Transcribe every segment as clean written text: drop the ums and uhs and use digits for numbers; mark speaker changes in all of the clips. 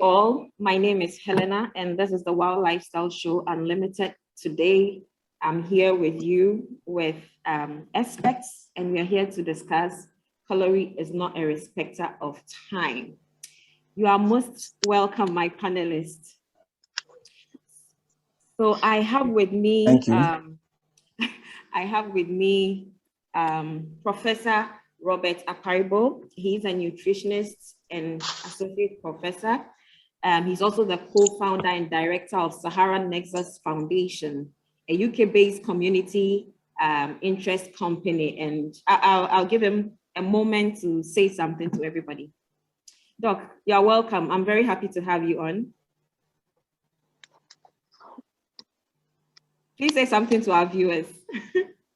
Speaker 1: All, my name is Helena, and this is the Wild Lifestyle Show Unlimited. Today, I'm here with you with experts, and we are here to discuss calorie is not a respecter of time. You are most welcome, my panelists. So I have with me, Professor Robert Aparibo. He's a nutritionist and associate professor. He's also the co-founder and director of Sahara Nexus Foundation, a UK-based community interest company. And I'll give him a moment to say something to everybody. Doc, you're welcome. I'm very happy to have you on. Please say something to our viewers.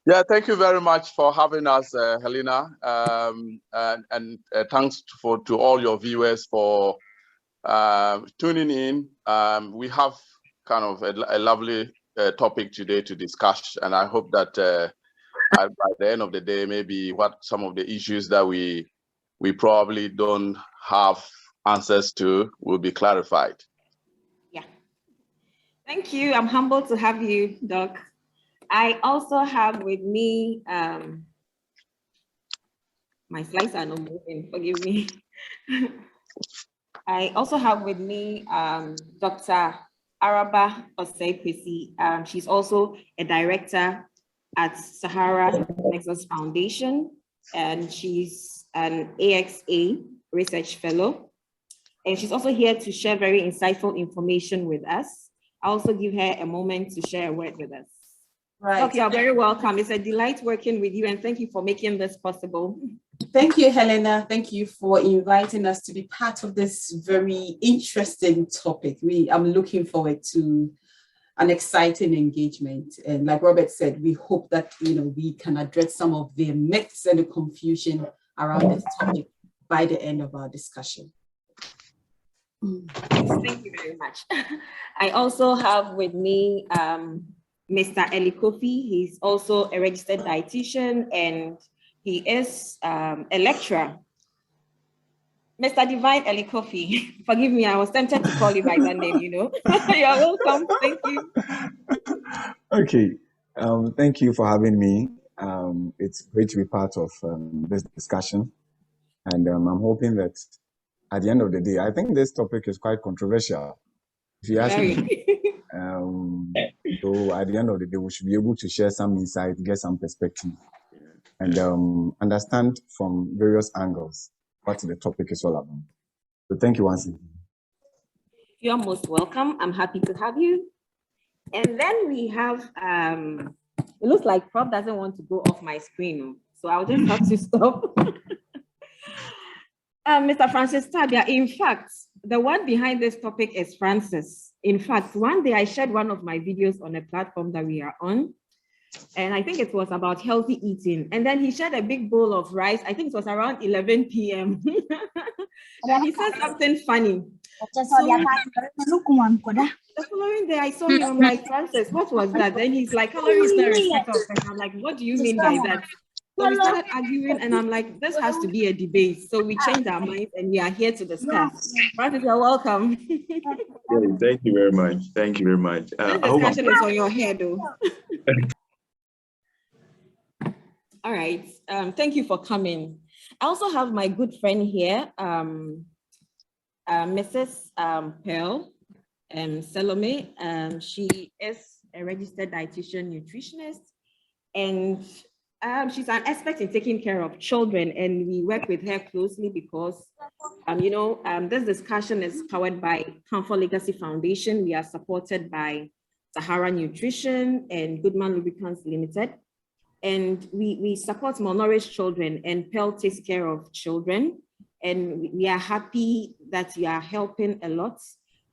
Speaker 2: Yeah, thank you very much for having us, Helena. And thanks to all your viewers for tuning in. We have kind of a lovely topic today to discuss, and I hope that by the end of the day, maybe what some of the issues that we probably don't have answers to will be clarified.
Speaker 1: Yeah. Thank you. I'm humbled to have you, Doc. I also have with me, my slides are not moving, forgive me. I also have with me Dr. Araba Osei-Kwesi. She's also a director at Sahara Nexus Foundation, and she's an AXA research fellow. And she's also here to share very insightful information with us. I'll also give her a moment to share a word with us. Right. Okay, you're very welcome. It's a delight working with you, and thank you for making this possible.
Speaker 3: Thank you, Helena. Thank you for inviting us to be part of this very interesting topic. I'm looking forward to an exciting engagement. And like Robert said, we hope that we can address some of the myths and the confusion around this topic by the end of our discussion.
Speaker 1: Thank you very much. I also have with me Mr. Eli Kofi. He's also a registered dietitian, and he is a lecturer. Mr. Divine Eli Kofi, forgive me, I was tempted to call you by that name, You're welcome. Thank you.
Speaker 4: Okay. Thank you for having me. It's great to be part of this discussion. And I'm hoping that at the end of the day, I think this topic is quite controversial. If you ask me, so at the end of the day, we should be able to share some insight, get some perspective, and understand from various angles what the topic is all about. So thank you once again.
Speaker 1: You're most welcome. I'm happy to have you. And then we have, it looks like Prof doesn't want to go off my screen, so I'll just have to stop. Mr. Francis Tabia, in fact, the one behind this topic is Francis. In fact, one day I shared one of my videos on a platform that we are on, and I think it was about healthy eating. And then he shared a big bowl of rice. I think it was around 11 p.m. And he said something funny. So, the following day I saw him, I'm like, Francis, what was that? Then he's like, calorie is not a respect of time. I'm like, what do you mean by that? So we started arguing, and I'm like, this has to be a debate. So we changed our minds, and we are here to discuss. Francis, you're welcome.
Speaker 5: Thank you very much. Thank you very much.
Speaker 1: This discussion is on your head, though. All right. Thank you for coming. I also have my good friend here, Mrs. Pearl Salome. She is a registered dietitian nutritionist, and she's an expert in taking care of children, and we work with her closely because, this discussion is powered by Comfort Legacy Foundation. We are supported by Sahara Nutrition and Goodman Lubricants Limited. And we support malnourished children, and Pearl takes care of children. And we are happy that you are helping a lot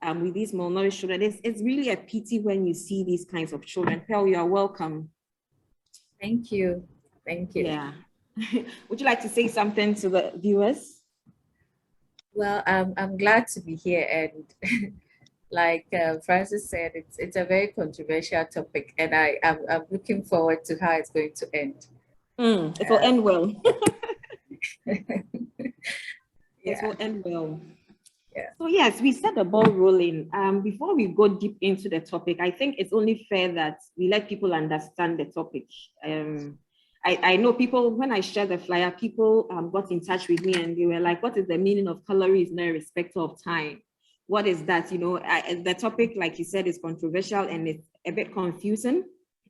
Speaker 1: with these malnourished children. It's really a pity when you see these kinds of children. Pearl, you are welcome.
Speaker 6: Thank you. Thank you.
Speaker 1: Yeah. Would you like to say something to the viewers?
Speaker 6: Well, I'm glad to be here, and like Francis said, it's a very controversial topic, and I'm looking forward to how it's going to end.
Speaker 1: It will end well.
Speaker 6: Yeah.
Speaker 1: It will end well.
Speaker 6: Yeah.
Speaker 1: So yes, we set the ball rolling. Before we go deep into the topic, I think it's only fair that we let people understand the topic. I know people, when I shared the flyer, people got in touch with me and they were like, what is the meaning of calories in respect of time? What is that? You know, the topic, like you said, is controversial and it's a bit confusing.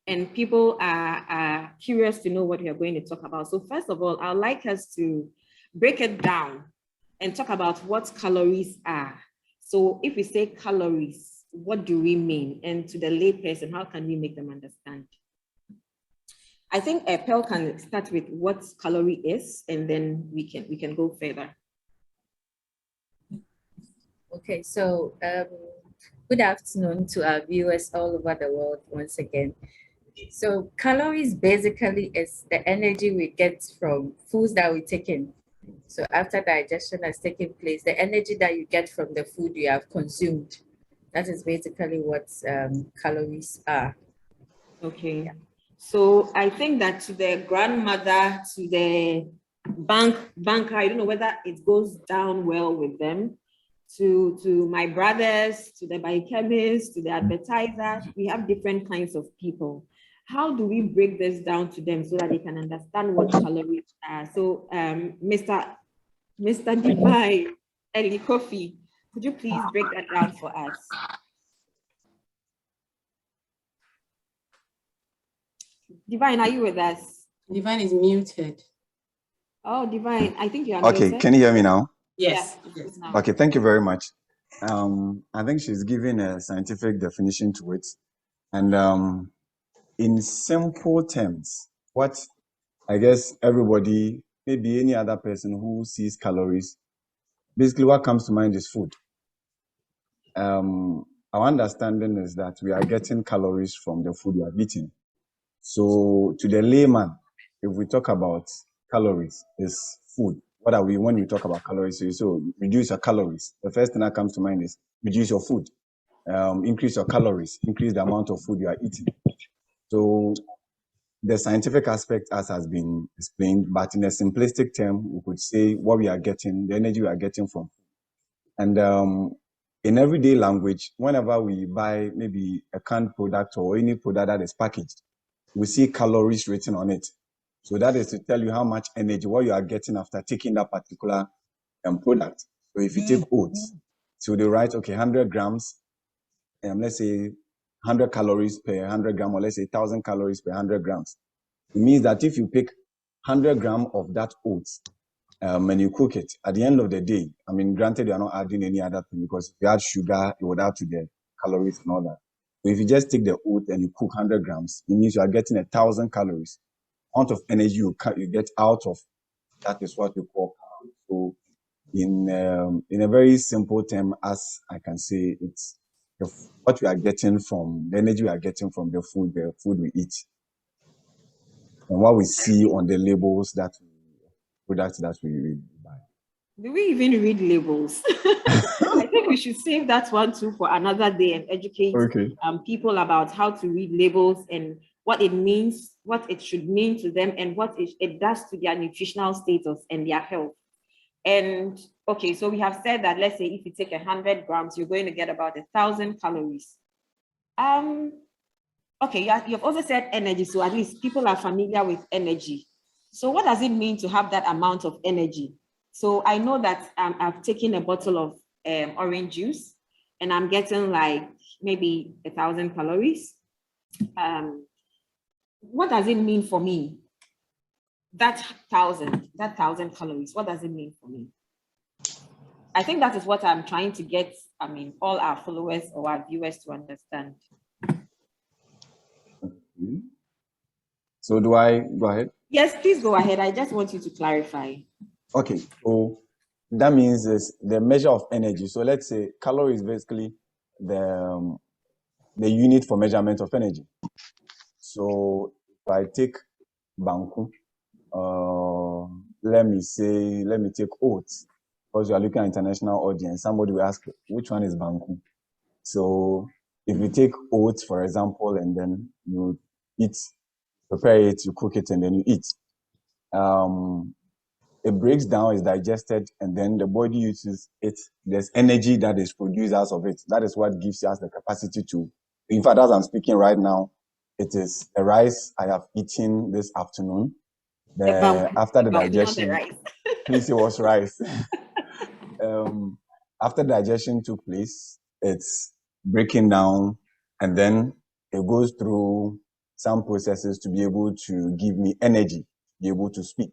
Speaker 1: And people are curious to know what we are going to talk about. So first of all, I'd like us to break it down and talk about what calories are. So if we say calories, what do we mean? And to the layperson, how can we make them understand? I think Pearl can start with what calorie is, and then we can go further.
Speaker 6: Okay, so good afternoon to our viewers all over the world once again. So calories basically is the energy we get from foods that we take in. So after digestion has taken place, the energy that you get from the food you have consumed, that is basically what calories are.
Speaker 1: Okay. Yeah. So I think that to the grandmother, to the banker, I don't know whether it goes down well with them, to my brothers, to the biochemists, to the advertisers, we have different kinds of people. How do we break this down to them so that they can understand what calories are? So Mr. Divine, Ellie Coffee, could you please break that down for us? Divine, are you with us?
Speaker 3: Divine is muted.
Speaker 1: Oh, Divine, I think you are
Speaker 4: Okay,
Speaker 1: muted.
Speaker 4: can you hear me now?
Speaker 3: Yes.
Speaker 1: Yes.
Speaker 4: Okay, thank you very much. I think she's giving a scientific definition to it. And in simple terms, what I guess everybody, maybe any other person who sees calories, basically what comes to mind is food. Our understanding is that we are getting calories from the food we are eating. So to the layman, if we talk about calories, is food. What are we when we talk about calories? So reduce your calories. The first thing that comes to mind is reduce your food. Increase your calories, increase the amount of food you are eating. So the scientific aspect, as has been explained, but in a simplistic term, we could say what we are getting, the energy we are getting from food. And in everyday language, whenever we buy maybe a canned product or any product that is packaged, we see calories written on it. So that is to tell you how much energy, what you are getting after taking that particular product. So if you take oats, so they write, okay, 100 grams, let's say 100 calories per 100 gram, or let's say 1,000 calories per 100 grams. It means that if you pick 100 grams of that oats and you cook it, at the end of the day, I mean, granted, you are not adding any other thing because if you add sugar, it would add to the calories and all that. So if you just take the oat and you cook 100 grams, it means you are getting 1,000 calories. Amount of energy you get out of that is what we call calories. So in a very simple term, as I can say, it's what we are getting from the energy we are getting from the food we eat, and what we see on the labels that products that we buy.
Speaker 1: Do we even read labels? I think we should save that one too for another day and educate people about how to read labels and what it means, what it should mean to them, and what it does to their nutritional status and their health. And okay, so we have said that, let's say if you take 100 grams, you're going to get about 1,000 calories. Okay, you've also said energy, so at least people are familiar with energy. So what does it mean to have that amount of energy? So I know that I've taken a bottle of orange juice and I'm getting like maybe 1,000 calories. What does it mean for me? That 1,000 calories, what does it mean for me? I think that is what I'm trying to get, all our followers or our viewers to understand.
Speaker 4: So do I go ahead?
Speaker 1: Yes, please go ahead. I just want you to clarify.
Speaker 4: Okay, so that means is the measure of energy. So let's say calorie is basically the unit for measurement of energy. So if I take banku, let me take oats, because you are looking at international audience. Somebody will ask, which one is banku? So if you take oats, for example, and then you prepare it, you cook it, and then you eat. it breaks down, is digested, and then the body uses it. There's energy that is produced out of it. That is what gives us the capacity to, in fact, as I'm speaking right now, it is a rice I have eaten this afternoon. After the digestion, please, it was rice. After digestion took place, it's breaking down, and then it goes through some processes to be able to give me energy, be able to speak.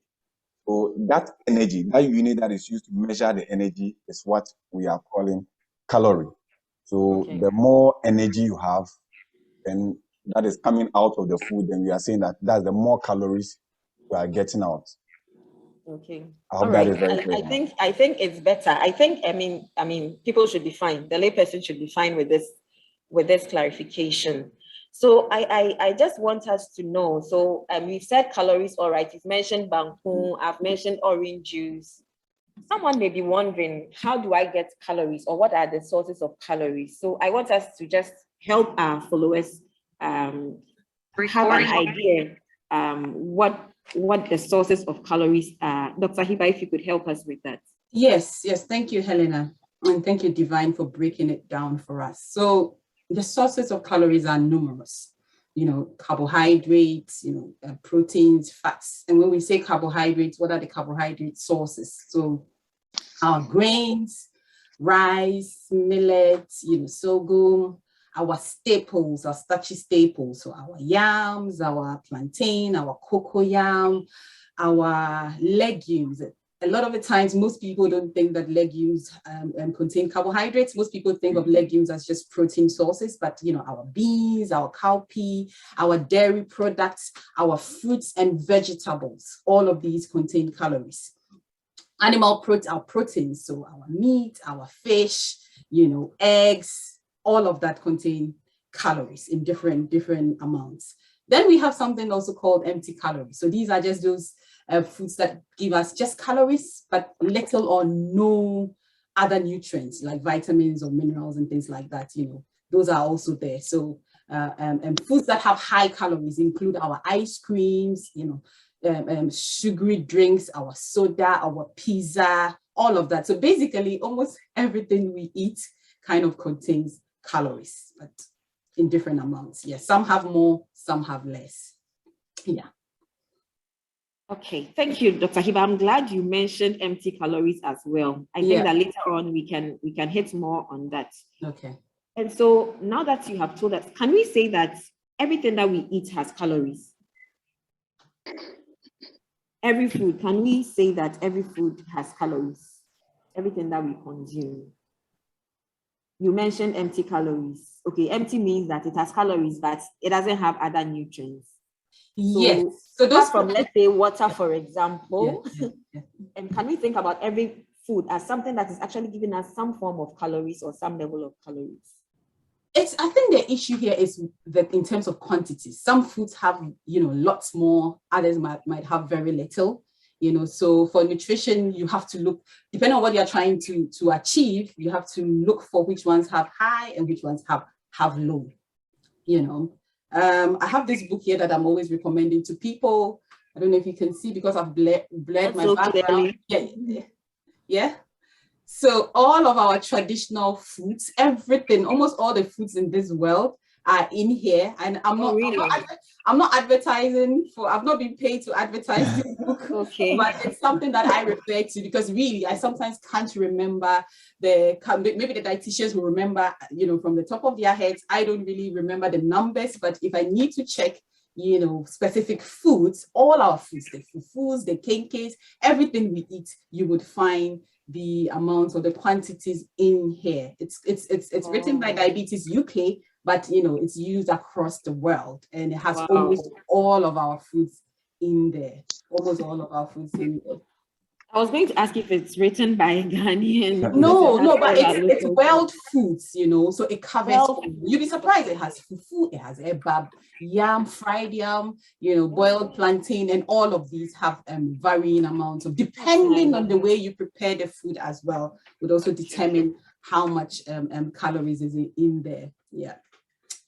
Speaker 4: So that energy, that unit that is used to measure the energy, is what we are calling calorie. So the more energy you have, then that is coming out of the food, then we are saying that that's the more calories you are getting out.
Speaker 1: Okay.
Speaker 4: I hope
Speaker 1: all
Speaker 4: that
Speaker 1: right.
Speaker 4: is very clear.
Speaker 1: I think it's better. I mean, people should be fine. The layperson should be fine with this clarification. So I just want us to know. So we've said calories, all right. You've mentioned bangkun. I've mentioned orange juice. Someone may be wondering, how do I get calories, or what are the sources of calories? So I want us to just help our followers have an idea what the sources of calories are. Dr. Hiba, if you could help us with that.
Speaker 3: Yes, thank you, Helena. And thank you, Divine, for breaking it down for us. So the sources of calories are numerous. Carbohydrates, proteins, fats. And when we say carbohydrates, what are the carbohydrate sources? So our grains, rice, millet, sorghum, our staples, our starchy staples. So our yams, our plantain, our cocoyam, our legumes. A lot of the times, most people don't think that legumes contain carbohydrates. Most people think of legumes as just protein sources, but our beans, our cowpea, our dairy products, our fruits and vegetables, all of these contain calories. Animal proteins, so our meat, our fish, eggs, all of that contain calories in different amounts. Then we have something also called empty calories. So these are just those foods that give us just calories, but little or no other nutrients like vitamins or minerals and things like that. Those are also there. So and foods that have high calories include our ice creams, sugary drinks, our soda, our pizza, all of that. So basically, almost everything we eat kind of contains calories, but in different amounts. Yes, some have more, some have less. Yeah.
Speaker 1: Okay, thank you, Dr. Hiba. I'm glad you mentioned empty calories as well. I think that later on we can hit more on that.
Speaker 3: Okay.
Speaker 1: And so now that you have told us, can we say that everything that we eat has calories? Every food, can we say that every food has calories? Everything that we consume. You mentioned empty calories. Okay, empty means that it has calories, but it doesn't have other nutrients.
Speaker 3: Yes. So those
Speaker 1: from, let's say, water, for example,
Speaker 3: yeah.
Speaker 1: And can we think about every food as something that is actually giving us some form of calories or some level of calories?
Speaker 3: I think the issue here is that in terms of quantities, some foods have, lots more, others might have very little, so for nutrition, you have to look, depending on what you're trying to achieve, you have to look for which ones have high and which ones have low, I have this book here that I'm always recommending to people. I don't know if you can see because I've blurred my
Speaker 1: so
Speaker 3: background. Yeah. So all of our traditional foods, everything, almost all the foods in this world are in here. And I'm not advertising I've not been paid to advertise this book,
Speaker 1: okay.
Speaker 3: But it's something that I refer to because really, I sometimes can't remember maybe the dietitians will remember, from the top of their heads. I don't really remember the numbers, but if I need to check, specific foods, all our foods, the fufus, the kenkes, everything we eat, you would find the amounts or the quantities in here. It's written by Diabetes UK, but it's used across the world, and it has almost all of our foods in there. Almost all of our foods in there.
Speaker 1: I was going to ask if it's written by Ghanaian.
Speaker 3: No, but it's world foods, so it covers. You'll be surprised. It has fufu, it has ebab, yam, fried yam, boiled plantain, and all of these have varying amounts of, depending on the way you prepare the food as well, would also determine how much calories is in there. Yeah.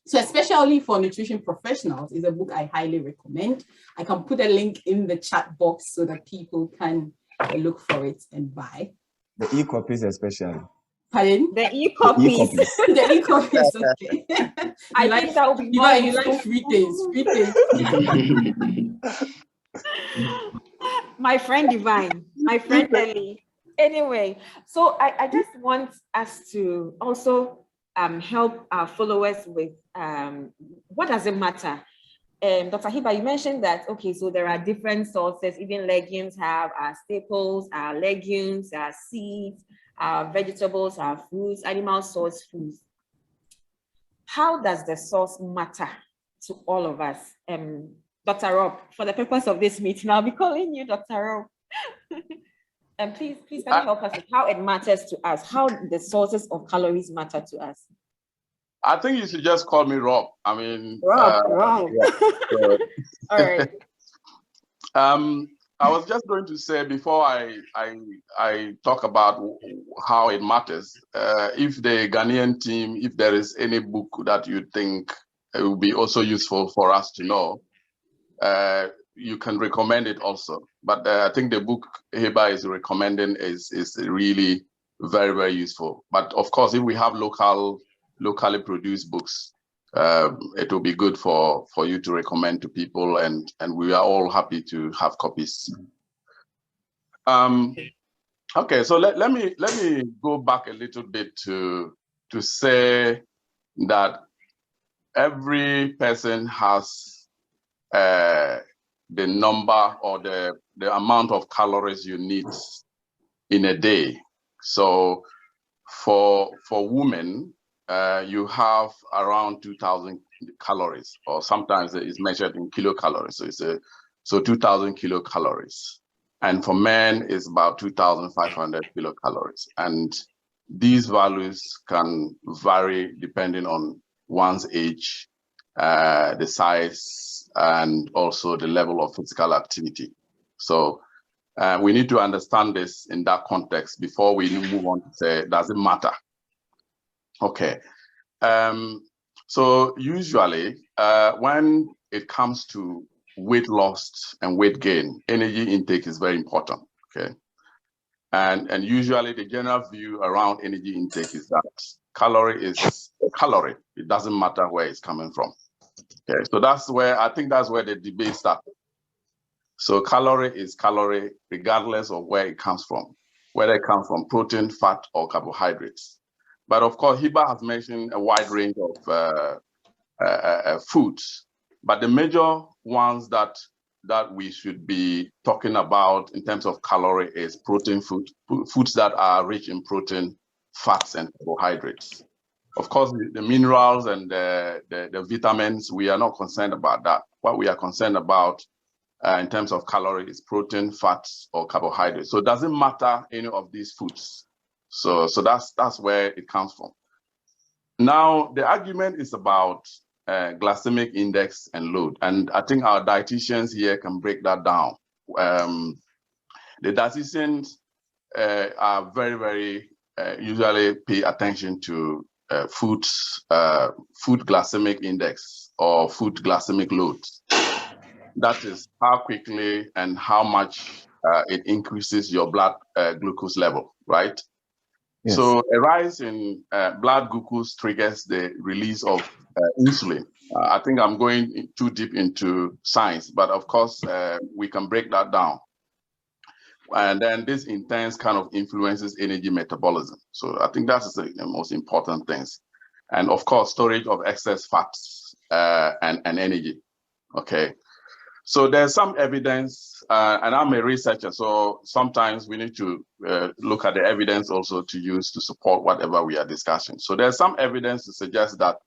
Speaker 3: So especially for nutrition professionals, is a book I highly recommend. I can put a link in the chat box so that people can look for it and buy.
Speaker 4: The e-copies especially.
Speaker 3: Pardon?
Speaker 1: The e-copies.
Speaker 3: The e-copies, okay.
Speaker 1: I think that would be more
Speaker 3: you like free things.
Speaker 1: My friend Divine, my friend Ellie. Anyway, so I just want us to also help our followers with what does it matter? Dr. Hiba, you mentioned that, okay, so there are different sources, even legumes have our staples, our legumes, our seeds, our vegetables, our fruits, animal source foods. How does the source matter to all of us? Dr. Rob, for the purpose of this meeting, I'll be calling you Dr. Rob. And please can you help us with how it matters to us, how the sources of calories matter to us?
Speaker 2: I think you should just call me Rob. I mean,
Speaker 1: Rob.
Speaker 2: Yeah.
Speaker 1: All right.
Speaker 2: I was just going to say before I talk about how it matters, if the Ghanaian team, if there is any book that you think it will be also useful for us to know, you can recommend it also. But I think the book Hiba is recommending is really very, very useful. But of course, if we have locally produced books, it will be good for you to recommend to people, and we are all happy to have copies. Okay, so let me go back a little bit to say that every person has the number or the amount of calories you need in a day. So for women, you have around 2,000 calories, or sometimes it's measured in kilocalories. So so 2,000 kilocalories. And for men, it's about 2,500 kilocalories. And these values can vary depending on one's age, the size, and also the level of physical activity. So we need to understand this in that context before we move on to say, does it matter? Okay. So usually when it comes to weight loss and weight gain, energy intake is very important, okay? And usually the general view around energy intake is that calorie is a calorie. It doesn't matter where it's coming from. Okay, so I think that's where the debate started. So calorie is calorie regardless of where it comes from, whether it comes from protein, fat, or carbohydrates. But of course, Hiba has mentioned a wide range of foods, but the major ones that we should be talking about in terms of calorie is protein foods that are rich in protein, fats, and carbohydrates. Of course, the minerals and the vitamins, we are not concerned about that. What we are concerned about in terms of calorie is protein, fats, or carbohydrates. So it doesn't matter any of these foods. So that's where it comes from. Now, the argument is about glycemic index and load. And I think our dietitians here can break that down. The dietitians are very, very usually pay attention to food glycemic index or food glycemic load. That is how quickly and how much it increases your blood glucose level, right? Yes. So a rise in blood glucose triggers the release of insulin. I think I'm going too deep into science, but of course, we can break that down. And then this in turn kind of influences energy metabolism. So I think that's the most important things. And of course, storage of excess fats and energy. Okay. So there's some evidence, and I'm a researcher, so sometimes we need to look at the evidence also to use to support whatever we are discussing. So there's some evidence to suggest that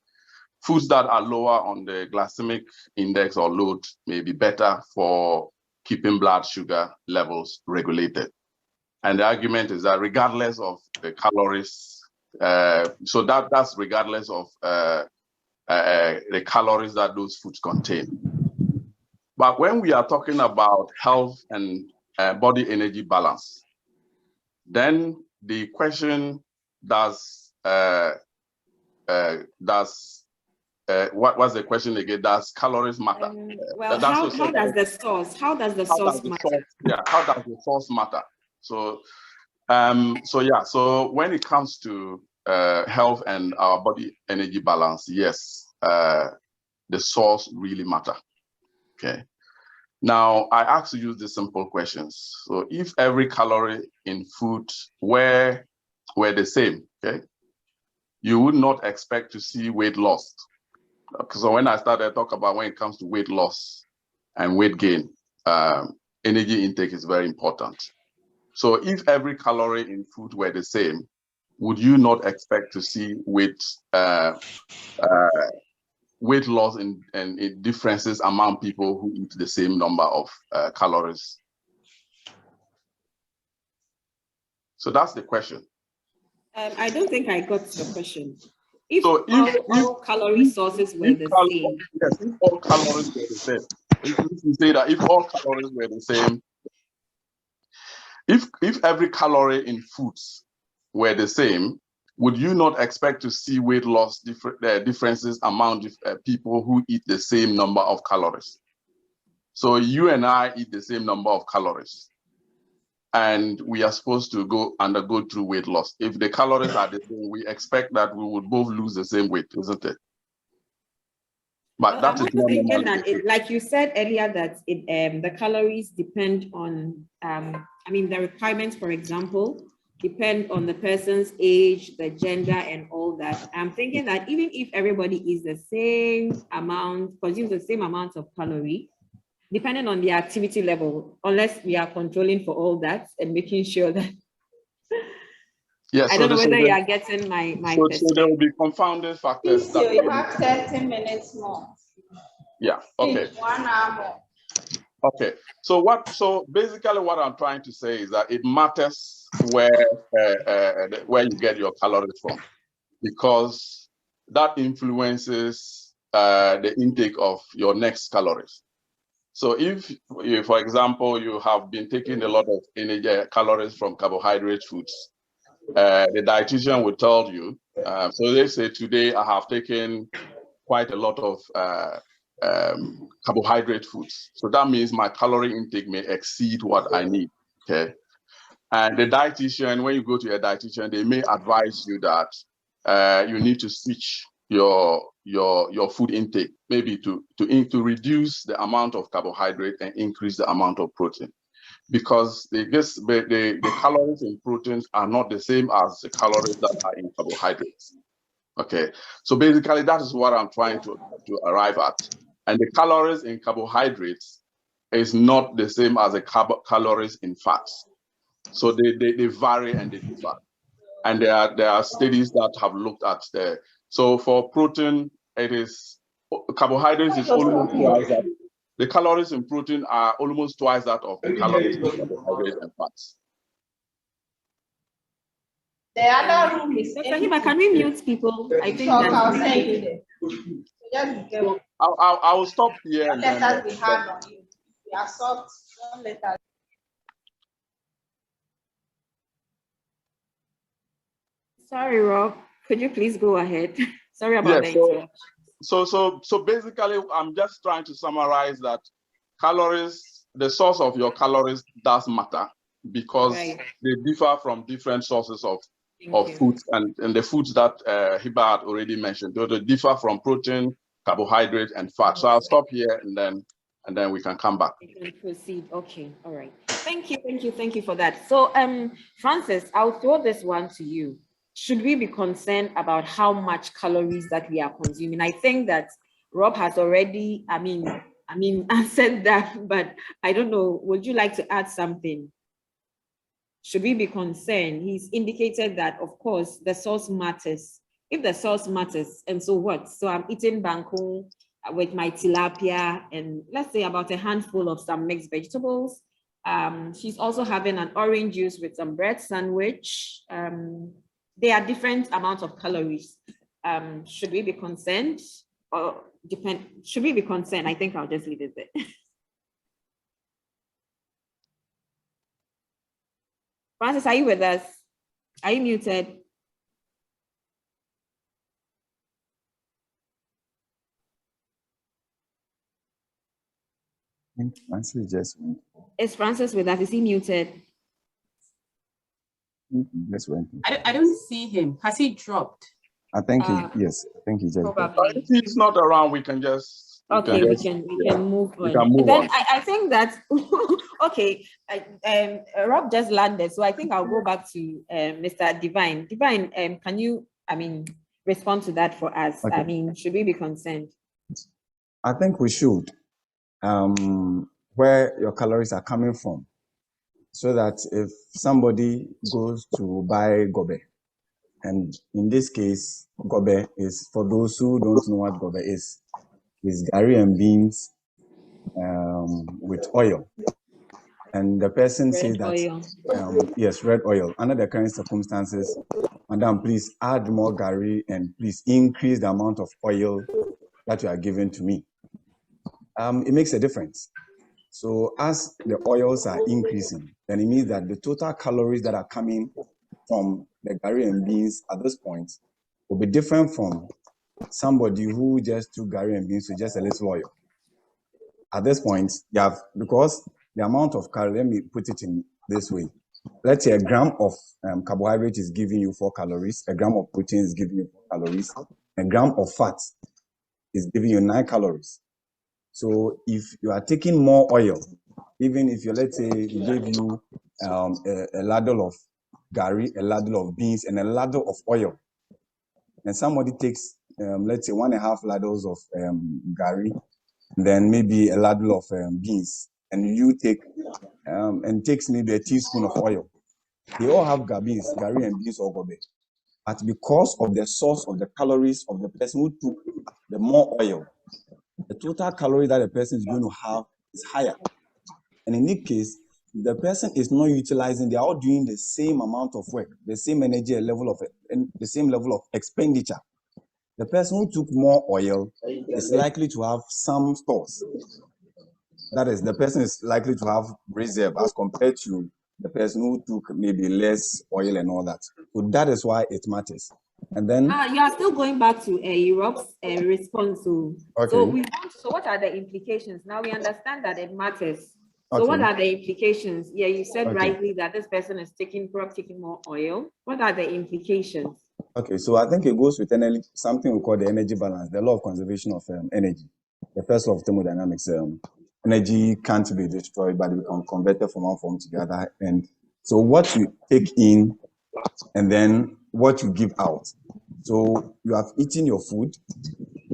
Speaker 2: foods that are lower on the glycemic index or load may be better for keeping blood sugar levels regulated. And the argument is that regardless of the calories, so that's regardless of the calories that those foods contain. But when we are talking about health and body energy balance, then the question what's the question again? Does calories matter?
Speaker 1: Well, how does the source matter?
Speaker 2: Yeah, how does the source matter? So so when it comes to health and our body energy balance, yes, the source really matter. Okay. Now I ask you the simple questions. So if every calorie in food were the same, okay, you would not expect to see weight loss. So when I started talk about when it comes to weight loss and weight gain, energy intake is very important. So if every calorie in food were the same, would you not expect to see weight loss and differences among people who eat the same number of calories? So that's the question.
Speaker 1: I don't think I got the question. If all calorie sources were the same.
Speaker 2: Yes, if all calories were the same. If you say that if all calories were the same, if every calorie in foods were the same, would you not expect to see weight loss differences among people who eat the same number of calories? So you and I eat the same number of calories, and we are supposed to undergo through weight loss. If the calories are the same, we expect that we would both lose the same weight, isn't it? But that is not
Speaker 1: thinking that like you said earlier, that the calories depend on, the requirements, for example, depend on the person's age, the gender, and all that. I'm thinking that even if everybody is the same amount, consumes the same amount of calorie, depending on the activity level, unless we are controlling for all that and making sure that.
Speaker 2: Yes,
Speaker 1: I don't know whether you are getting my perspective.
Speaker 2: So there will be confounding factors.
Speaker 7: So you have 30 minutes more.
Speaker 2: Yeah. Okay.
Speaker 7: 1 hour more.
Speaker 2: Okay. So basically, what I'm trying to say is that it matters where you get your calories from, because that influences the intake of your next calories. So if for example, you have been taking a lot of energy calories from carbohydrate foods, the dietitian will tell you, so they say, today I have taken quite a lot of carbohydrate foods. So that means my calorie intake may exceed what I need, okay? And the dietitian, when you go to a dietitian, they may advise you that you need to switch your food intake, maybe to reduce the amount of carbohydrate and increase the amount of protein, because the calories in proteins are not the same as the calories that are in carbohydrates. Okay, so basically that is what I'm trying to arrive at. And the calories in carbohydrates is not the same as the calories in fats. So they vary and they differ. And there are studies that have looked at so for protein, it is carbohydrates is almost twice that. The calories in protein are almost twice that of the calories in carbohydrates and fats.
Speaker 7: The other room is
Speaker 1: Dr. Hiba, can we mute people? I think
Speaker 2: so I will stop here. And
Speaker 7: let us be hard on you. We are soft. Don't let us.
Speaker 1: Sorry, Rob. Could you please go ahead? Sorry about that.
Speaker 2: So basically, I'm just trying to summarize that calories, the source of your calories does matter, because they differ from different sources of foods, and the foods that Hiba had already mentioned. They differ from protein, carbohydrate, and fat. So I'll stop here and then we can come back.
Speaker 1: We can proceed. Okay. All right. Thank you for that. So Francis, I'll throw this one to you. Should we be concerned about how much calories that we are consuming? I think that Rob has already, answered that, but I don't know. Would you like to add something? Should we be concerned? He's indicated that, of course, the source matters. If the source matters, and so what? So I'm eating bangkong with my tilapia and let's say about a handful of some mixed vegetables. She's also having an orange juice with some bread sandwich. There are different amounts of calories. Should we be concerned or should we be concerned? I think I'll just leave it there. Francis, are you with us? Are you muted?
Speaker 4: Francis just went.
Speaker 1: Is Francis with us? Is he muted?
Speaker 4: Just went.
Speaker 3: I don't see him. Has he dropped?
Speaker 4: I think yes. I think he just.
Speaker 1: Probably.
Speaker 2: If he's not around, we can just.
Speaker 1: Okay, we can move on.
Speaker 2: We can move
Speaker 1: Then
Speaker 2: on.
Speaker 1: I think that okay. Rob just landed, so I think I'll go back to Mr. Divine. Divine, can you, respond to that for us?
Speaker 4: Okay.
Speaker 1: Should we be concerned?
Speaker 4: I think we should. Where your calories are coming from, so that if somebody goes to buy gobe, and in this case, gobe is, for those who don't know what gobe is gari and beans with oil. And the person says that, yes, red oil. Under the current circumstances, madam, please add more gari and please increase the amount of oil that you are giving to me. It makes a difference. So as the oils are increasing, then it means that the total calories that are coming from the gari and beans at this point will be different from somebody who just took gari and beans with just a little oil. At this point, you have, because the amount of calories, let me put it in this way. Let's say a gram of carbohydrate is giving you 4 calories, a gram of protein is giving you 4 calories, a gram of fat is giving you 9 calories. So if you are taking more oil, even if you, let's say, he gave you a ladle of gari, a ladle of beans, and a ladle of oil, and somebody takes, let's say, 1.5 ladles of gari, then maybe a ladle of beans, and you take, and takes maybe a teaspoon of oil. They all have gari and beans or gobe. But because of the source of the calories of the person who took the more oil, the total calorie that the person is going to have is higher. And in this case, the person is not utilizing, they are all doing the same amount of work, the same energy level of, and the same level of expenditure. The person who took more oil is likely to have some stores. That is, the person is likely to have reserve as compared to the person who took maybe less oil and all that. So that is why it matters. And then
Speaker 1: you are still going back to Europe's response.
Speaker 4: Okay.
Speaker 1: So what are the implications? Now we understand that it matters. So what are the implications? Yeah, you said rightly that this person is taking more oil. What are the implications?
Speaker 4: Okay, so I think it goes with something we call the energy balance, the law of conservation of energy. The first law of thermodynamics, energy can't be destroyed, but we can convert it from one form to the other. And so what you take in and then what you give out. So you have eaten your food,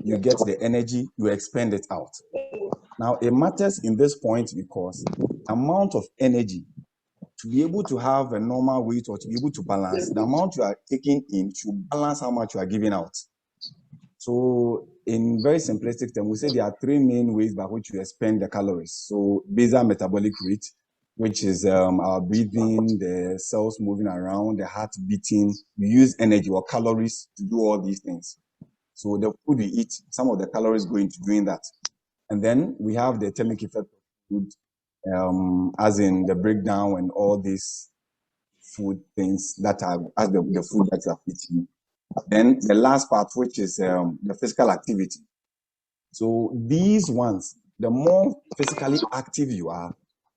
Speaker 4: you get the energy, you expend it out. Now it matters in this point because the amount of energy to be able to have a normal weight or to be able to balance, the amount you are taking in should balance how much you are giving out. So in very simplistic terms, we say there are 3 main ways by which you expend the calories. So basal metabolic rate, which is our breathing, the cells moving around, the heart beating. You use energy or calories to do all these things. So the food we eat, some of the calories go into doing that. And then we have the thermic effect of food, as in the breakdown and all these food things that are as the food that you are eating. Then the last part, which is the physical activity. So these ones, the more physically active you are,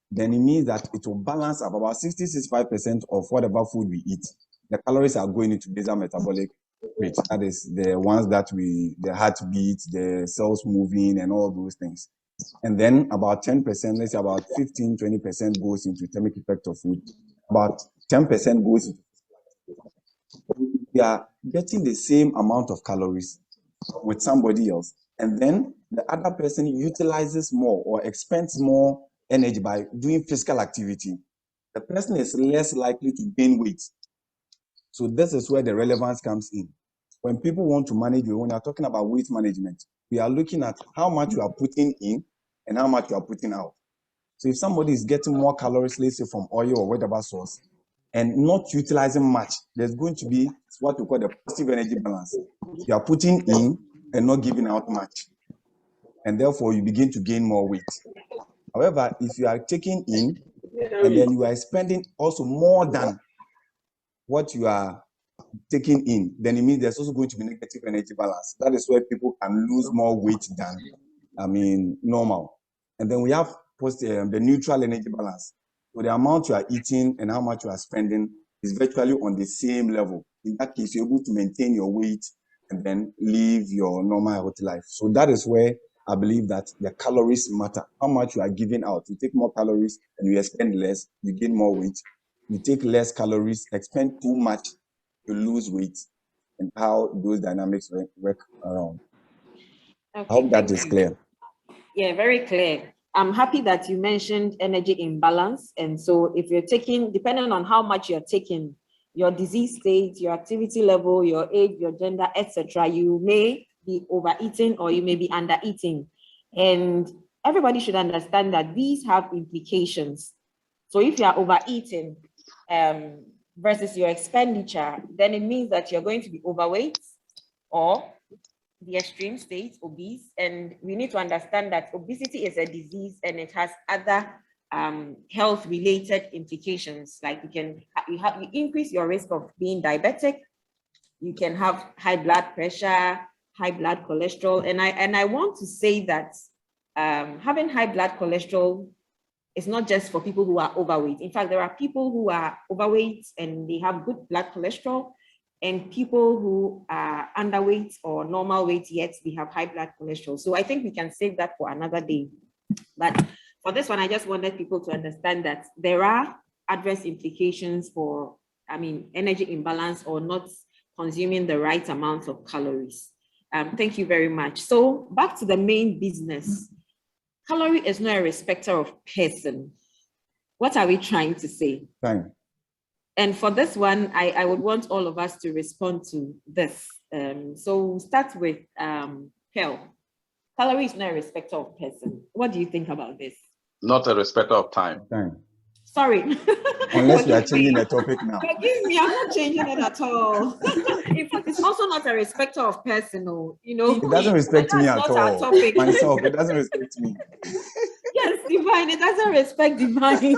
Speaker 4: then it means that it will balance up about 60-65% of whatever food we eat. The calories are going into basal metabolic rate. That is the ones that the heartbeat, the cells moving and all those things. And then about 10%, let's say about 15-20% goes into thermic effect of food. About 10% goes into, we are getting the same amount of calories with somebody else. And then the other person utilizes more or expends more energy by doing physical activity. The person is less likely to gain weight. So this is where the relevance comes in. When people want to manage, when we are talking about weight management, we are looking at how much you are putting in and how much you are putting out. So if somebody is getting more calories, let's say from oil or whatever source, and not utilizing much, there's going to be what we call the positive energy balance. You are putting in and not giving out much. And therefore, you begin to gain more weight. However, if you are taking in and then you are spending also more than what you are taking in, then it means there's also going to be negative energy balance. That is where people can lose more weight than, normal. And then we have the neutral energy balance. So the amount you are eating and how much you are spending is virtually on the same level. In that case, you're able to maintain your weight and then live your normal healthy life. So that is where I believe that the calories matter. How much you are giving out. You take more calories and you expend less, you gain more weight. You take less calories, expend too much, you lose weight, and how those dynamics work around.
Speaker 1: Okay,
Speaker 4: I hope that
Speaker 1: thank
Speaker 4: is
Speaker 1: you.
Speaker 4: clear.
Speaker 1: Yeah, very clear. I'm happy that you mentioned energy imbalance. And so if you're taking, depending on how much you're taking, your disease state, your activity level, your age, your gender, etc., you may be overeating or you may be undereating. And everybody should understand that these have implications. So if you are overeating versus your expenditure, then it means that you're going to be overweight or the extreme state, obese, and we need to understand that obesity is a disease and it has other health-related implications. Like you increase your risk of being diabetic, you can have high blood pressure, high blood cholesterol, and I want to say that having high blood cholesterol is not just for people who are overweight. In fact, there are people who are overweight and they have good blood cholesterol, and people who are underweight or normal weight, yet they have high blood cholesterol. So I think we can save that for another day. But for this one, I just wanted people to understand that there are adverse implications for, energy imbalance or not consuming the right amount of calories. Thank you very much. So back to the main business. Calorie is not a respecter of person. What are we trying to say?
Speaker 4: Fine.
Speaker 1: And for this one, I would want all of us to respond to this. So we'll start with Pearl. Calorie is not a respecter of person. What do you think about this?
Speaker 2: Not a respecter of time.
Speaker 4: Fine.
Speaker 1: Sorry.
Speaker 4: Unless we are changing the topic now.
Speaker 1: Forgive me, I'm not changing it at all. In fact, it's also not a respecter of person.
Speaker 4: It doesn't respect me at all.
Speaker 1: Topic.
Speaker 4: Myself, it doesn't respect me.
Speaker 1: Yes, divine. It doesn't respect divine.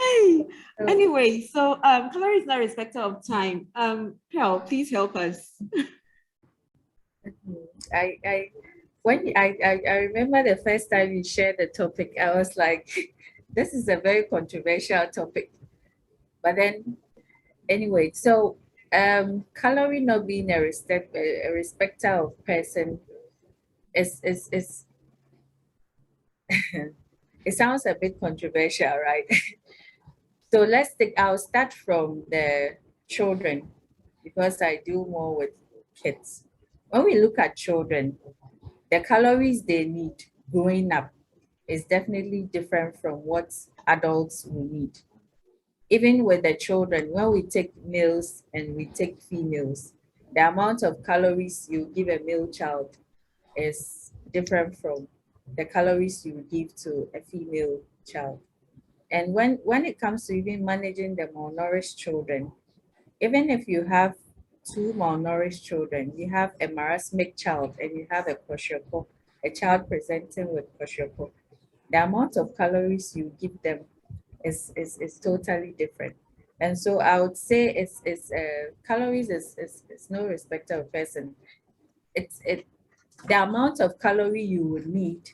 Speaker 1: Hey, anyway, so Calorie is not a respecter of time. Pearl, please help us.
Speaker 6: I remember the first time you shared the topic, I was like, this is a very controversial topic. But then, anyway, so calorie not being a respecter of person is it sounds a bit controversial, right? So I'll start from the children because I do more with kids. When we look at children, the calories they need growing up is definitely different from what adults will need. Even with the children, when we take males and we take females, the amount of calories you give a male child is different from the calories you give to a female child. And when it comes to even managing the malnourished children, even if you have two malnourished children, you have a marasmic child and you have a kwashiorkor, a child presenting with kwashiorkor, the amount of calories you give them is totally different. And so I would say calories is no respecter of person. The amount of calorie you would need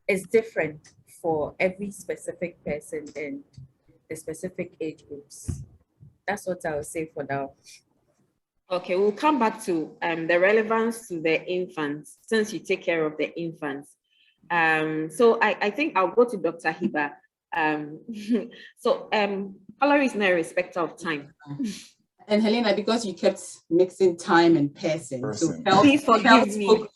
Speaker 6: is different for every specific person and the specific age groups. That's what I would say for now.
Speaker 1: Okay, we'll come back to the relevance to the infants, since you take care of the infants. So I think I'll go to Dr. Hiba. Calorie is not a respecter of time.
Speaker 3: And Helena, because you kept mixing time and person. So
Speaker 1: please forgive me.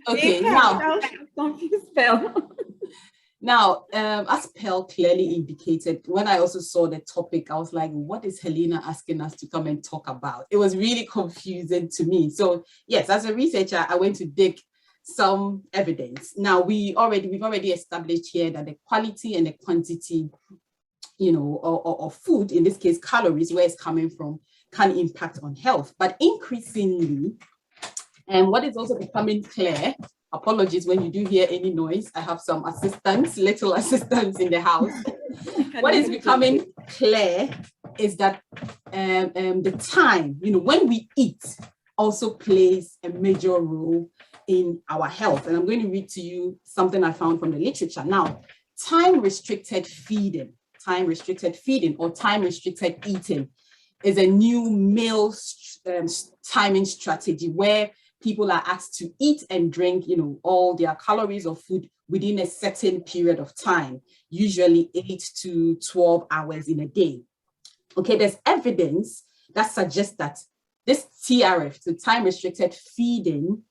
Speaker 3: Okay, now
Speaker 1: confused Pearl.
Speaker 3: Now, as Pearl clearly indicated, when I also saw the topic, I was like, what is Helena asking us to come and talk about? It was really confusing to me. So yes, as a researcher, I went to dig some evidence. Now, we've already established here that the quality and the quantity, of food, in this case, calories, where it's coming from, can impact on health. But increasingly, and what is also becoming clear, apologies when you do hear any noise, I have some little assistants in the house. What is becoming clear is that the time, when we eat also plays a major role in our health. And I'm going to read to you something I found from the literature. Now, time-restricted feeding or time-restricted eating is a new meal timing strategy where people are asked to eat and drink, all their calories of food within a certain period of time, usually 8 to 12 hours in a day. Okay, there's evidence that suggests that this TRF, the time-restricted feeding,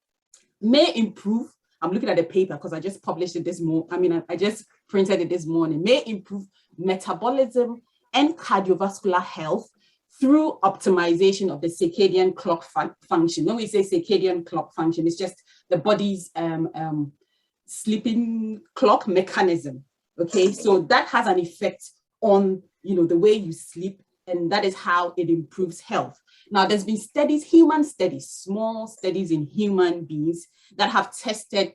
Speaker 3: may improve. I'm looking at the paper because I just published it this morning. I just printed it this morning. May improve metabolism and cardiovascular health through optimization of the circadian clock function. When we say circadian clock function, it's just the body's sleeping clock mechanism. Okay, so that has an effect on the way you sleep, and that is how it improves health. Now, there's been studies, human studies, small studies in human beings that have tested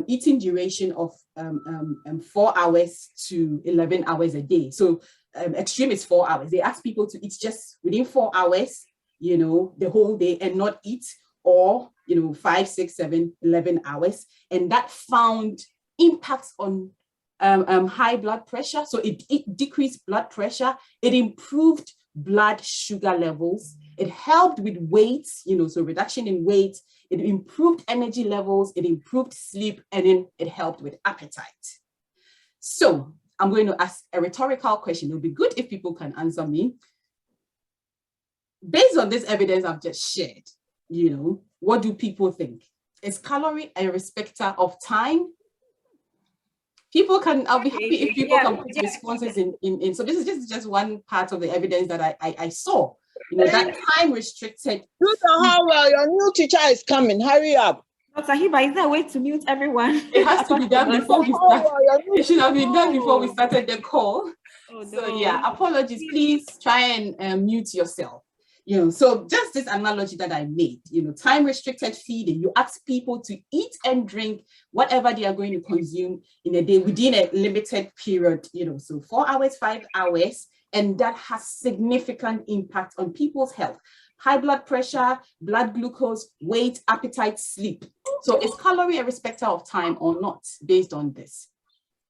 Speaker 3: eating duration of 4 hours to 11 hours a day. So extreme is 4 hours. They ask people to eat just within 4 hours, the whole day, and not eat, or 5, 6, 7, 11 hours. And that found impacts on high blood pressure. So it decreased blood pressure. It improved blood sugar levels. It helped with weight, so reduction in weight. It improved energy levels. It improved sleep, and then it helped with appetite. So I'm going to ask a rhetorical question. It'll be good if people can answer me. Based on this evidence I've just shared, what do people think? Is calorie a respecter of time? People can, I'll be happy if people can put responses in. So this is just one part of the evidence that I saw. That time restricted.
Speaker 7: You know how well your new teacher is coming. Hurry up.
Speaker 1: Dr. Hiba, is there a way to mute everyone?
Speaker 3: It has to be done before we start. It should have been done before we started the call.
Speaker 1: Oh, no.
Speaker 3: So yeah, apologies. Please try and mute yourself. So just this analogy that I made, time restricted feeding, you ask people to eat and drink whatever they are going to consume in a day within a limited period, so 4 hours, 5 hours, and that has significant impact on people's health. High blood pressure, blood glucose, weight, appetite, sleep. So is calorie a respecter of time or not based on this?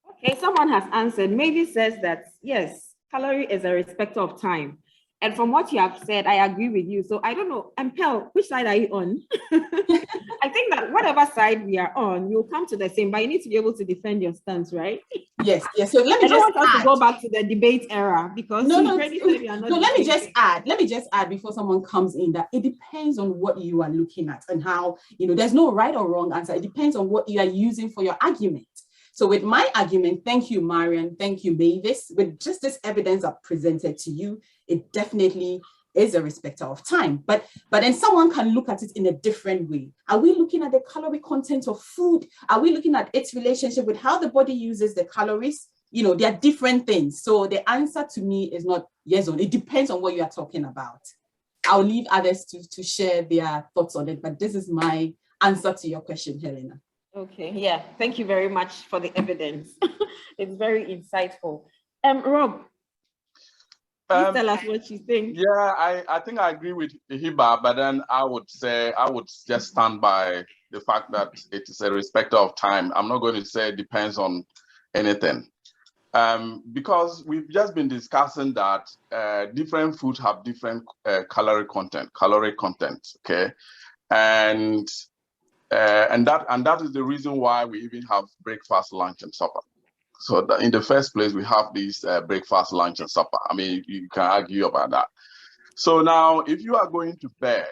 Speaker 1: Okay, someone has answered. Maybe says that, yes, calorie is a respecter of time. And from what you have said, I agree with you. So I don't know, Ampel, which side are you on? I think that whatever side we are on, you'll come to the same, but you need to be able to defend your stance, right?
Speaker 3: Yes. So let me
Speaker 1: I don't want us to go back to the debate era because
Speaker 3: let me just add before someone comes in that it depends on what you are looking at and how, there's no right or wrong answer. It depends on what you are using for your argument. So with my argument, thank you, Marian, thank you, Mavis, with just this evidence I've presented to you, it definitely is a respecter of time. But then someone can look at it in a different way. Are we looking at the calorie content of food? Are we looking at its relationship with how the body uses the calories? There are different things. So the answer to me is not yes or no. It depends on what you are talking about. I'll leave others to share their thoughts on it, but this is my answer to your question, Helena.
Speaker 1: Okay, yeah, thank you very much for the evidence. It's very insightful. Rob, please tell us what you think.
Speaker 2: Yeah, I think I agree with Hiba, but then I would just stand by the fact that it is a respecter of time. I'm not going to say it depends on anything. Because we've just been discussing that different foods have different calorie content, okay? And that is the reason why we even have breakfast, lunch, and supper. So that in the first place, we have these breakfast, lunch, and supper. I mean, you can argue about that. So now, if you are going to bed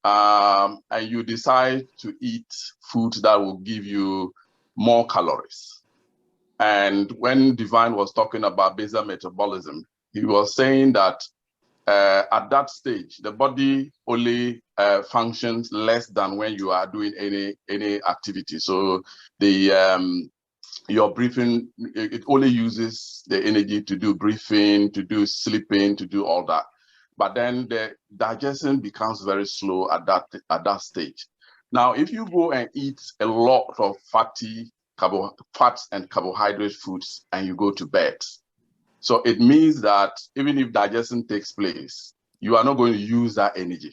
Speaker 2: and you decide to eat food that will give you more calories, and when Divine was talking about basal metabolism, he was saying that at that stage, the body only functions less than when you are doing any activity. So your breathing, it only uses the energy to do breathing, to do sleeping, to do all that. But then the digestion becomes very slow at that stage. Now, if you go and eat a lot of fats and carbohydrate foods and you go to bed, so it means that even if digestion takes place, you are not going to use that energy.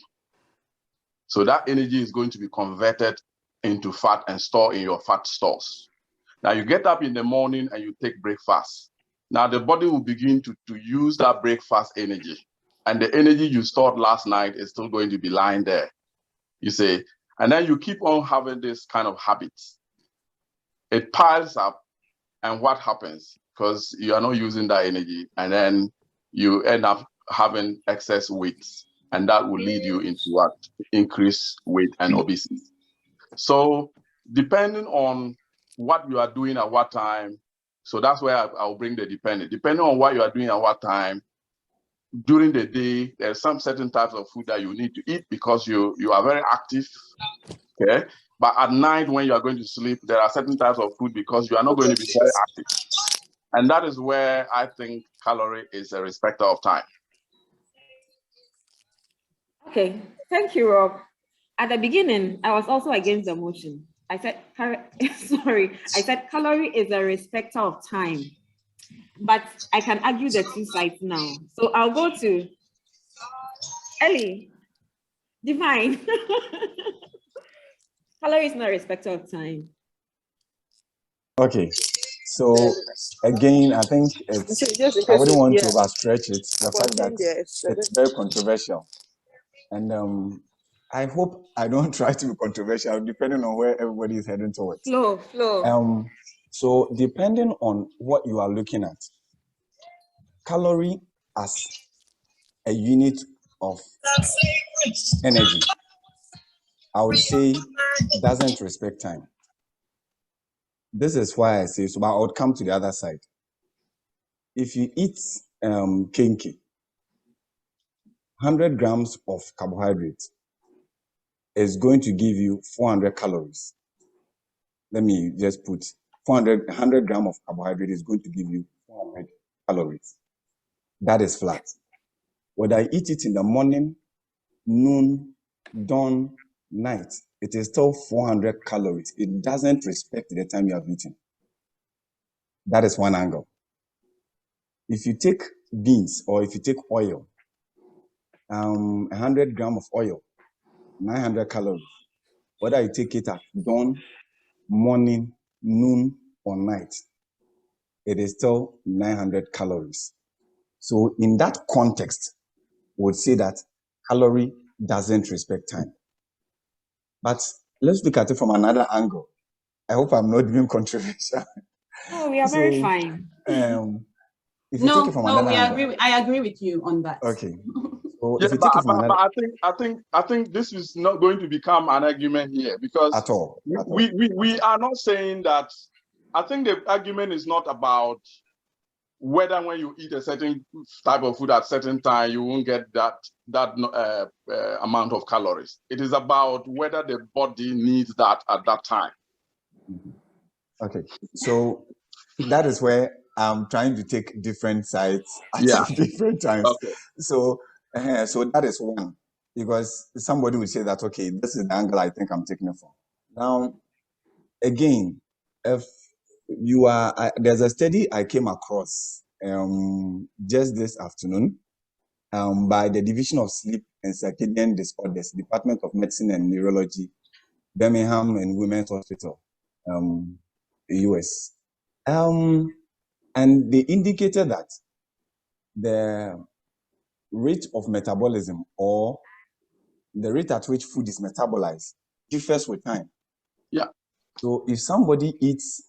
Speaker 2: So that energy is going to be converted into fat and stored in your fat stores. Now you get up in the morning and you take breakfast. Now the body will begin to use that breakfast energy. And the energy you stored last night is still going to be lying there, you see. And then you keep on having this kind of habits. It piles up, and what happens? Because you are not using that energy, and then you end up having excess weight, and that will lead you into what? Increased weight and obesity. So depending on what you are doing at what time, so that's where I'll bring the dependent. Depending on what you are doing at what time, during the day, there's some certain types of food that you need to eat because you are very active, okay? But at night when you are going to sleep, there are certain types of food because you are not going to be very active. And that is where I think Calorie is a respecter of time.
Speaker 1: Okay, thank you, Rob. At the beginning, I was also against the motion. I said, I said Calorie is a respecter of time. But I can argue the two sides now. So I'll go to Ellie. Divine. Calorie is not a respecter of time.
Speaker 4: Okay. So again, I think I wouldn't want to overstretch it. The fact that it's very controversial. And I hope I don't try to be controversial, depending on where everybody is heading towards.
Speaker 1: Flow.
Speaker 4: So depending on what you are looking at, calorie as a unit of energy, I would say doesn't respect time. This is why I say so, but I would come to the other side. If you eat kenke, 100 grams of carbohydrate is going to give you 400 calories. Let me just put 100 grams of carbohydrate is going to give you 400 calories. That is flat. Whether I eat it in the morning, noon, dawn, night, it is still 400 calories. It doesn't respect the time you have eaten. That is one angle. If you take beans or if you take oil, 100 grams of oil, 900 calories. Whether you take it at dawn, morning, noon, or night, it is still 900 calories. So in that context, we would say that calorie doesn't respect time. But let's look at it from another angle. I hope I'm not being controversial.
Speaker 1: No, we are very fine.
Speaker 4: If you take it from another angle,
Speaker 3: I agree with you on that.
Speaker 4: Okay. So
Speaker 2: Yeah,
Speaker 4: if you take it from another,
Speaker 2: I think this is not going to become an argument here because
Speaker 4: at all.
Speaker 2: We are not saying that. I think the argument is not about whether when you eat a certain type of food at a certain time you won't get that amount of calories. It is about whether the body needs that at that time.
Speaker 4: Okay, so that is where I'm trying to take different sides at different times.
Speaker 2: Okay.
Speaker 4: So that is one, because somebody would say that, okay, this is the angle I think I'm taking it from. Now, again, if you are, there's a study I came across just this afternoon by the Division of Sleep and Circadian Disorders, Department of Medicine and Neurology, Birmingham and Women's Hospital, US. And they indicated that the rate of metabolism or the rate at which food is metabolized differs with time.
Speaker 2: Yeah.
Speaker 4: So if somebody eats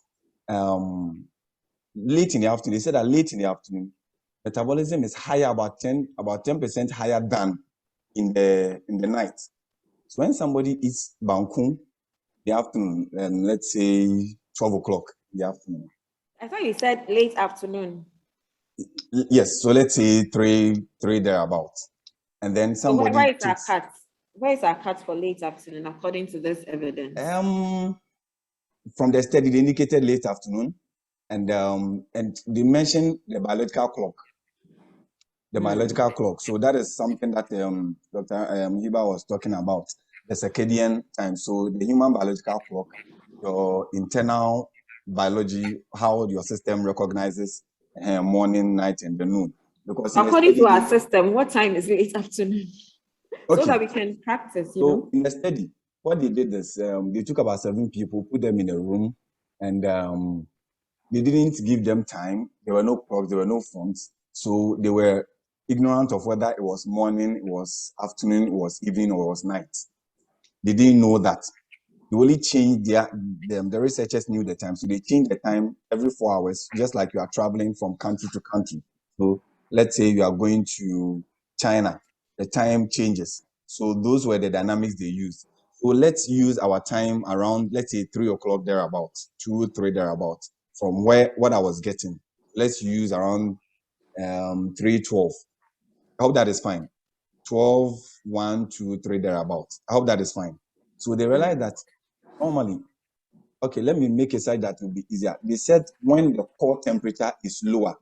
Speaker 4: late in the afternoon, they said that late in the afternoon, metabolism is higher, about 10% higher than in the night. So when somebody eats bankun in the afternoon, let's say 12 o'clock in the afternoon.
Speaker 1: I thought you said late afternoon.
Speaker 4: Yes, so let's say three thereabouts. And then somebody
Speaker 1: where is our cut? Where is our cut for late afternoon according to this evidence?
Speaker 4: From the study, they indicated late afternoon, and they mentioned the biological clock. Biological clock. So that is something that Dr. Hiba was talking about, the circadian time. So the human biological clock, your internal biology, how your system recognizes morning, night, and the noon. Because
Speaker 1: according to our system, what time is late afternoon? Okay. So that we can practice, you know.
Speaker 4: In the study, what they did is they took about 7 people, put them in a room, and they didn't give them time. There were no clocks, there were no phones, so they were ignorant of whether it was morning, it was afternoon, it was evening, or it was night. They didn't know that. They only changed the researchers knew the time, so they changed the time every 4 hours, just like you are traveling from country to country. So let's say you are going to China, the time changes. So those were the dynamics they used. So let's use our time around, let's say 3 o'clock thereabout, 2, 3 thereabout, from what I was getting. Let's use around 3:12. I hope that is fine. 12, 1, 2, 3 thereabout. I hope that is fine. So they realized that normally, okay, let me make a side that will be easier. They said when the core temperature is lower,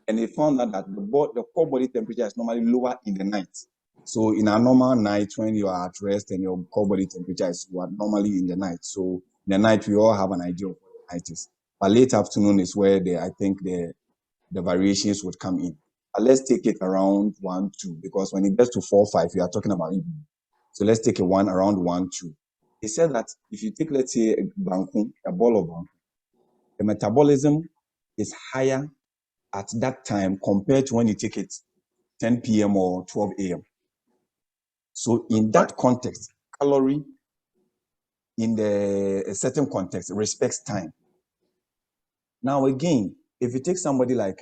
Speaker 4: and they found out that the core body temperature is normally lower in the night. So in a normal night, when you are at rest and your core body temperature is lower, normally in the night. So in the night, we all have an idea of what the night is. But late afternoon is where I think the variations would come in. But let's take it around 1, 2, because when it gets to 4, 5, we are talking about evening. So let's take around 1, 2. He said that if you take, let's say, a ball of banku, the metabolism is higher at that time compared to when you take it 10 p.m. or 12 a.m. So in that context, calorie in a certain context respects time. Now again, if you take somebody like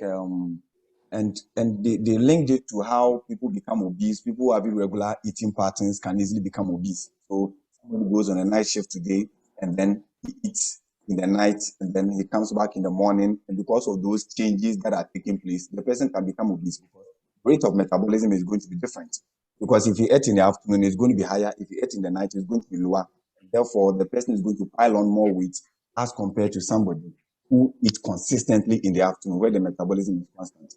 Speaker 4: and they linked it to how people become obese. People who have irregular eating patterns can easily become obese. So somebody goes on a night shift today and then he eats in the night and then he comes back in the morning, and because of those changes that are taking place, the person can become obese because the rate of metabolism is going to be different. Because if you eat in the afternoon, it's going to be higher. If you eat in the night, it's going to be lower. Therefore, the person is going to pile on more weight as compared to somebody who eats consistently in the afternoon, where the metabolism is constant.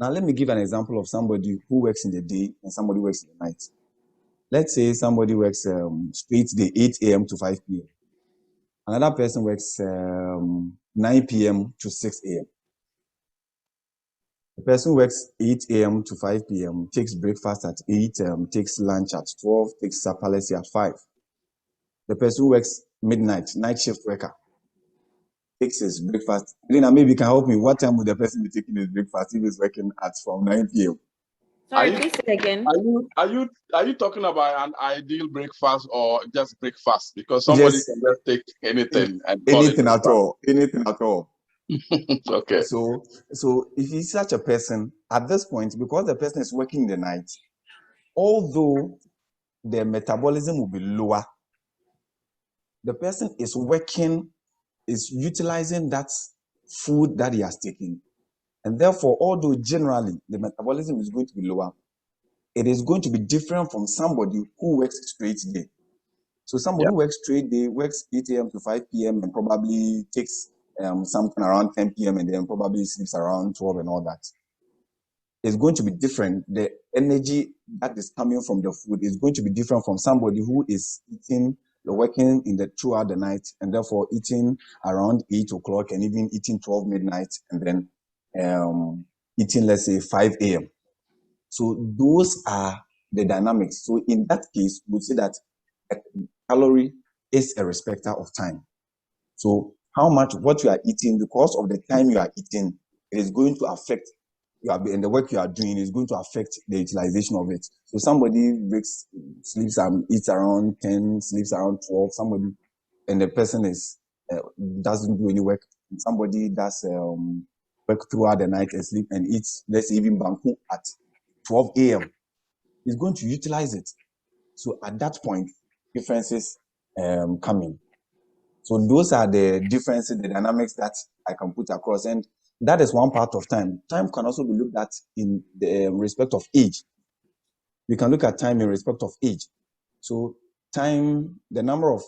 Speaker 4: Now, let me give an example of somebody who works in the day and somebody who works in the night. Let's say somebody works straight day, 8 a.m. to 5 p.m. Another person works 9 p.m. to 6 a.m. The person who works 8 a.m. to 5 p.m. takes breakfast at 8, takes lunch at 12, takes supper, let's say, at 5. The person who works midnight, night shift worker, takes his breakfast. Lena, maybe you can help me. What time would the person be taking his breakfast if he's working at from 9 p.m.?
Speaker 1: Sorry, please say it again.
Speaker 2: Are you talking about an ideal breakfast or just breakfast? Because somebody can just take anything and call
Speaker 4: anything
Speaker 2: it
Speaker 4: at all. Anything at all.
Speaker 2: Okay.
Speaker 4: So if he's such a person at this point, because the person is working in the night, although the metabolism will be lower, the person is utilizing that food that he has taken. And therefore, although generally the metabolism is going to be lower, it is going to be different from somebody who works straight day. So somebody who works straight day, works 8 a.m. to 5 p.m. and probably takes something around 10 p.m. and then probably sleeps around 12 and all that. It's going to be different. The energy that is coming from the food is going to be different from somebody who is eating, working throughout the night, and therefore eating around 8 o'clock and even eating 12 midnight and then eating, let's say, 5 a.m. So those are the dynamics. So in that case, we say that a calorie is a respecter of time. So what you are eating, because of the time you are eating, it is going to affect and the work you are doing is going to affect the utilization of it. So somebody sleeps and eats around 10, sleeps around 12, and the person doesn't do any work. And somebody does work throughout the night and sleep and eats, let's say even banku at 12 a.m. Is going to utilize it. So at that point, differences come in. So those are the differences, the dynamics that I can put across. And that is one part of time. Time can also be looked at in the respect of age. We can look at time in respect of age. So time, the number of,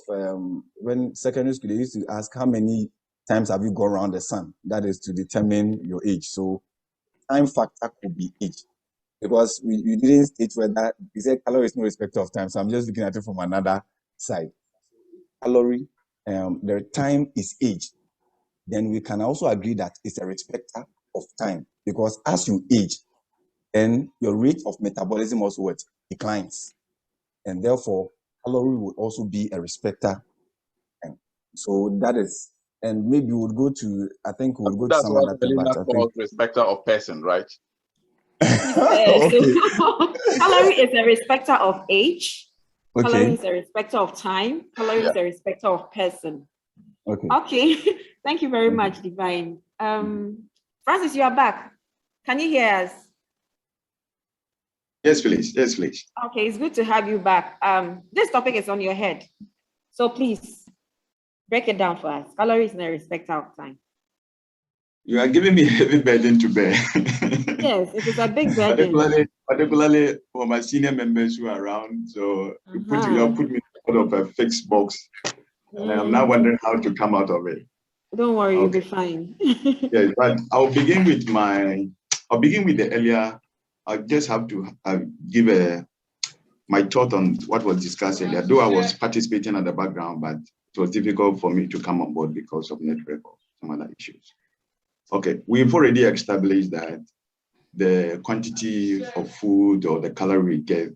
Speaker 4: when secondary school, they used to ask how many times have you gone around the sun? That is to determine your age. So time factor could be age. Because you didn't state whether, you said calorie is no respect of time. So I'm just looking at it from another side. Calorie, the time is age. Then we can also agree that it's a respecter of time, because as you age, then your rate of metabolism also declines. And therefore, calorie will also be a respecter. And so that is and maybe we'll go to, I think we'll go to
Speaker 2: That's
Speaker 4: some
Speaker 2: what
Speaker 4: other thing,
Speaker 2: Helena
Speaker 4: but I
Speaker 2: calls
Speaker 4: think.
Speaker 2: respecter of person, right?
Speaker 4: Okay.
Speaker 1: So calorie is a respecter of age. Calorie
Speaker 4: Okay.
Speaker 1: is a respecter of time. Calorie is a respecter of person.
Speaker 4: Okay.
Speaker 1: Okay. Thank you very much, Divine. Francis, you are back. Can you hear us?
Speaker 5: Yes, please. Yes, please.
Speaker 1: Okay, it's good to have you back. This topic is on your head. So please break it down for us. Calorie is a respecter of time.
Speaker 5: You are giving me a heavy burden to bear.
Speaker 1: Yes, it is a big burden.
Speaker 5: particularly for my senior members who are around. So you put me out of a fixed box. And I'm now wondering how to come out of it.
Speaker 1: Don't worry, you'll be fine.
Speaker 5: Yes, but I'll begin with the earlier. I just have to give my thought on what was discussed earlier. Though I was participating at the background, but it was difficult for me to come on board because of network or some other issues. Okay, we've already established that the quantity of food or the calorie get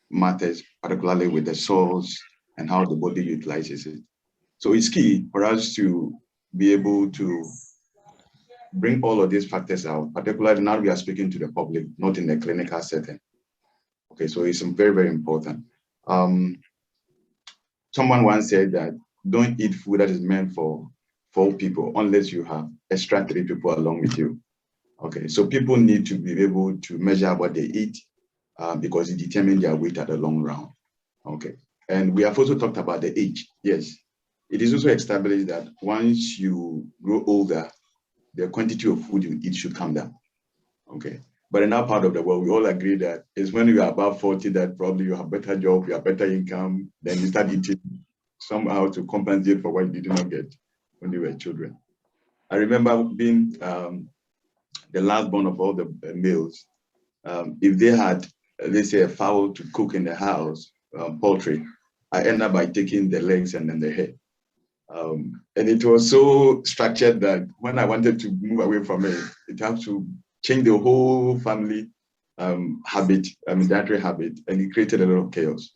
Speaker 5: matters, particularly with the source and how the body utilizes it. So it's key for us to be able to bring all of these factors out, particularly now we are speaking to the public, not in the clinical setting. Okay, so it's very, very important. Someone once said that don't eat food that is meant for 4 people unless you have extra 3 people along with you. Okay, so people need to be able to measure what they eat because it determines their weight at the long run. Okay, and we have also talked about the age. Yes, it is also established that once you grow older, the quantity of food you eat should come down. Okay, but in our part of the world, we all agree that it's when you are above 40 that probably you have better job, you have better income, then you start eating somehow to compensate for what you did not get when you were children. I remember being the last born of all the males. If they had, let's say, a fowl to cook in the house, poultry, I end up by taking the legs and then the head. And it was so structured that when I wanted to move away from it, it had to change the whole family habit, dietary habit, and it created a lot of chaos.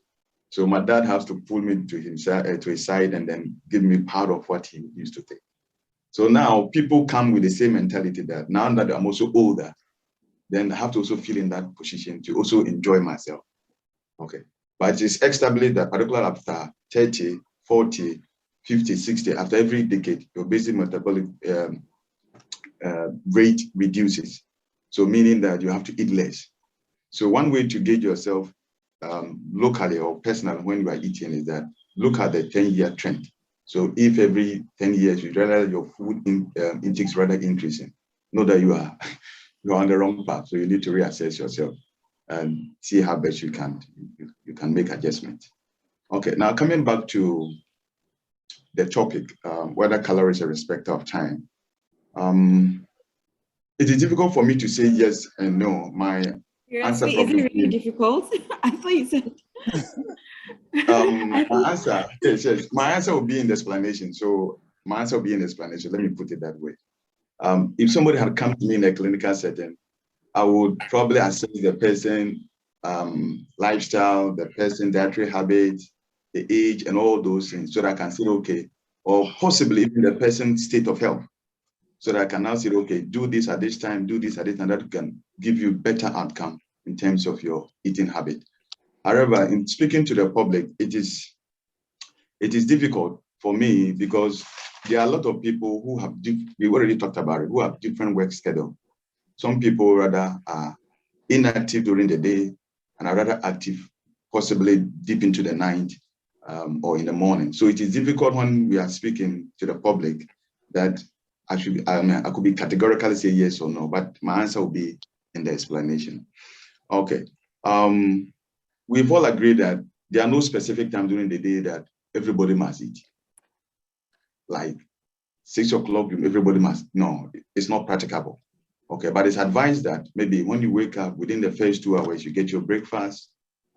Speaker 5: So my dad has to pull me to his side and then give me part of what he used to take. So now people come with the same mentality that now that I'm also older, then I have to also feel in that position to also enjoy myself. Okay. But it's established that particularly after 30, 40, 50, 60, after every decade, your basic metabolic rate reduces. So meaning that you have to eat less. So one way to gauge yourself locally or personally when you are eating is that look at the 10-year trend. So if every 10 years you realize your food intake is rather increasing, know that you are on the wrong path. So you need to reassess yourself and see how best you can make adjustments. Okay, now coming back to the topic, whether calories are a respecter of time. It is difficult for me to say yes and no. My answer
Speaker 1: Seriously, is it
Speaker 5: probably
Speaker 1: really difficult? I thought you said.
Speaker 5: my answer will be in the explanation. So my answer will be in the explanation. Let me put it that way. If somebody had come to me in a clinical setting, I would probably assess the person lifestyle, the person dietary habits, the age, and all those things, so that I can say, okay, or possibly even the person's state of health, so that I can now say, okay, do this at this time, do this at this time, that can give you better outcome in terms of your eating habit. However, in speaking to the public, it is difficult for me because there are a lot of people who have, we already talked about it, who have different work schedule. Some people rather are inactive during the day and are rather active, possibly deep into the night or in the morning. So it is difficult when we are speaking to the public that I could be categorically say yes or no, but my answer will be in the explanation. Okay. We've all agreed that there are no specific times during the day that everybody must eat. Like 6 o'clock, everybody must. No, it's not practicable. Okay, but it's advised that maybe when you wake up within the first 2 hours, you get your breakfast.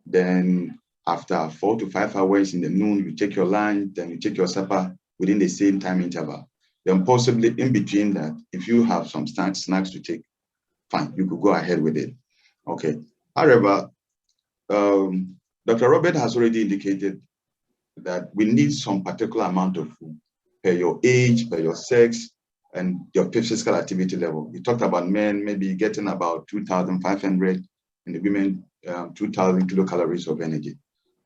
Speaker 5: Then after 4 to 5 hours in the noon, you take your lunch, then you take your supper within the same time interval. Then possibly in between that, if you have some snacks to take, fine, you could go ahead with it. Okay. However, Dr. Robert has already indicated that we need some particular amount of food per your age, per your sex, and your physical activity level. You talked about men maybe getting about 2,500, and the women 2,000 kilocalories of energy.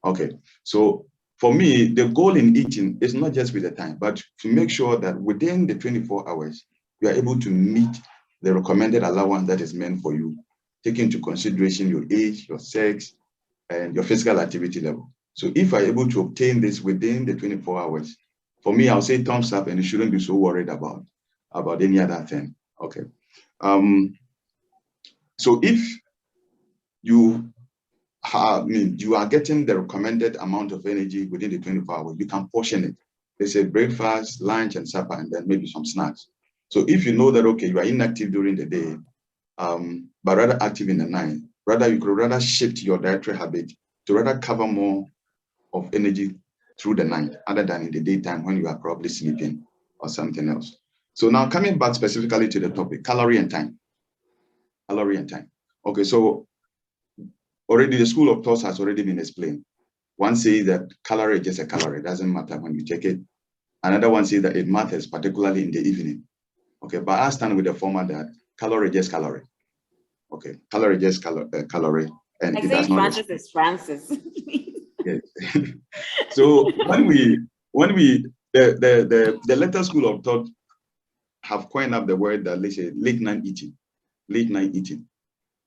Speaker 5: Okay, so for me, the goal in eating is not just with the time, but to make sure that within the 24 hours, you are able to meet the recommended allowance that is meant for you, taking into consideration your age, your sex, and your physical activity level. So if I'm able to obtain this within the 24 hours, for me, I'll say thumbs up, and you shouldn't be so worried about any other thing. Okay. So if you you are getting the recommended amount of energy within the 24 hours, you can portion it. They say breakfast, lunch, and supper, and then maybe some snacks. So if you know that, okay, you are inactive during the day, but rather active in the night, you could rather shift your dietary habit to rather cover more of energy through the night, other than in the daytime when you are probably sleeping or something else. So now coming back specifically to the topic, calorie and time. Calorie and time. Okay, so already the school of thought has already been explained. One says that calorie is just a calorie, it doesn't matter when you take it. Another one says that it matters, particularly in the evening. Okay, but I stand with the former that calorie is just calorie. Okay, calorie is just calorie, and it does not.
Speaker 1: Francis is Francis.
Speaker 5: Yes. So the later school of thought have coined up the word that, let's say, late night eating,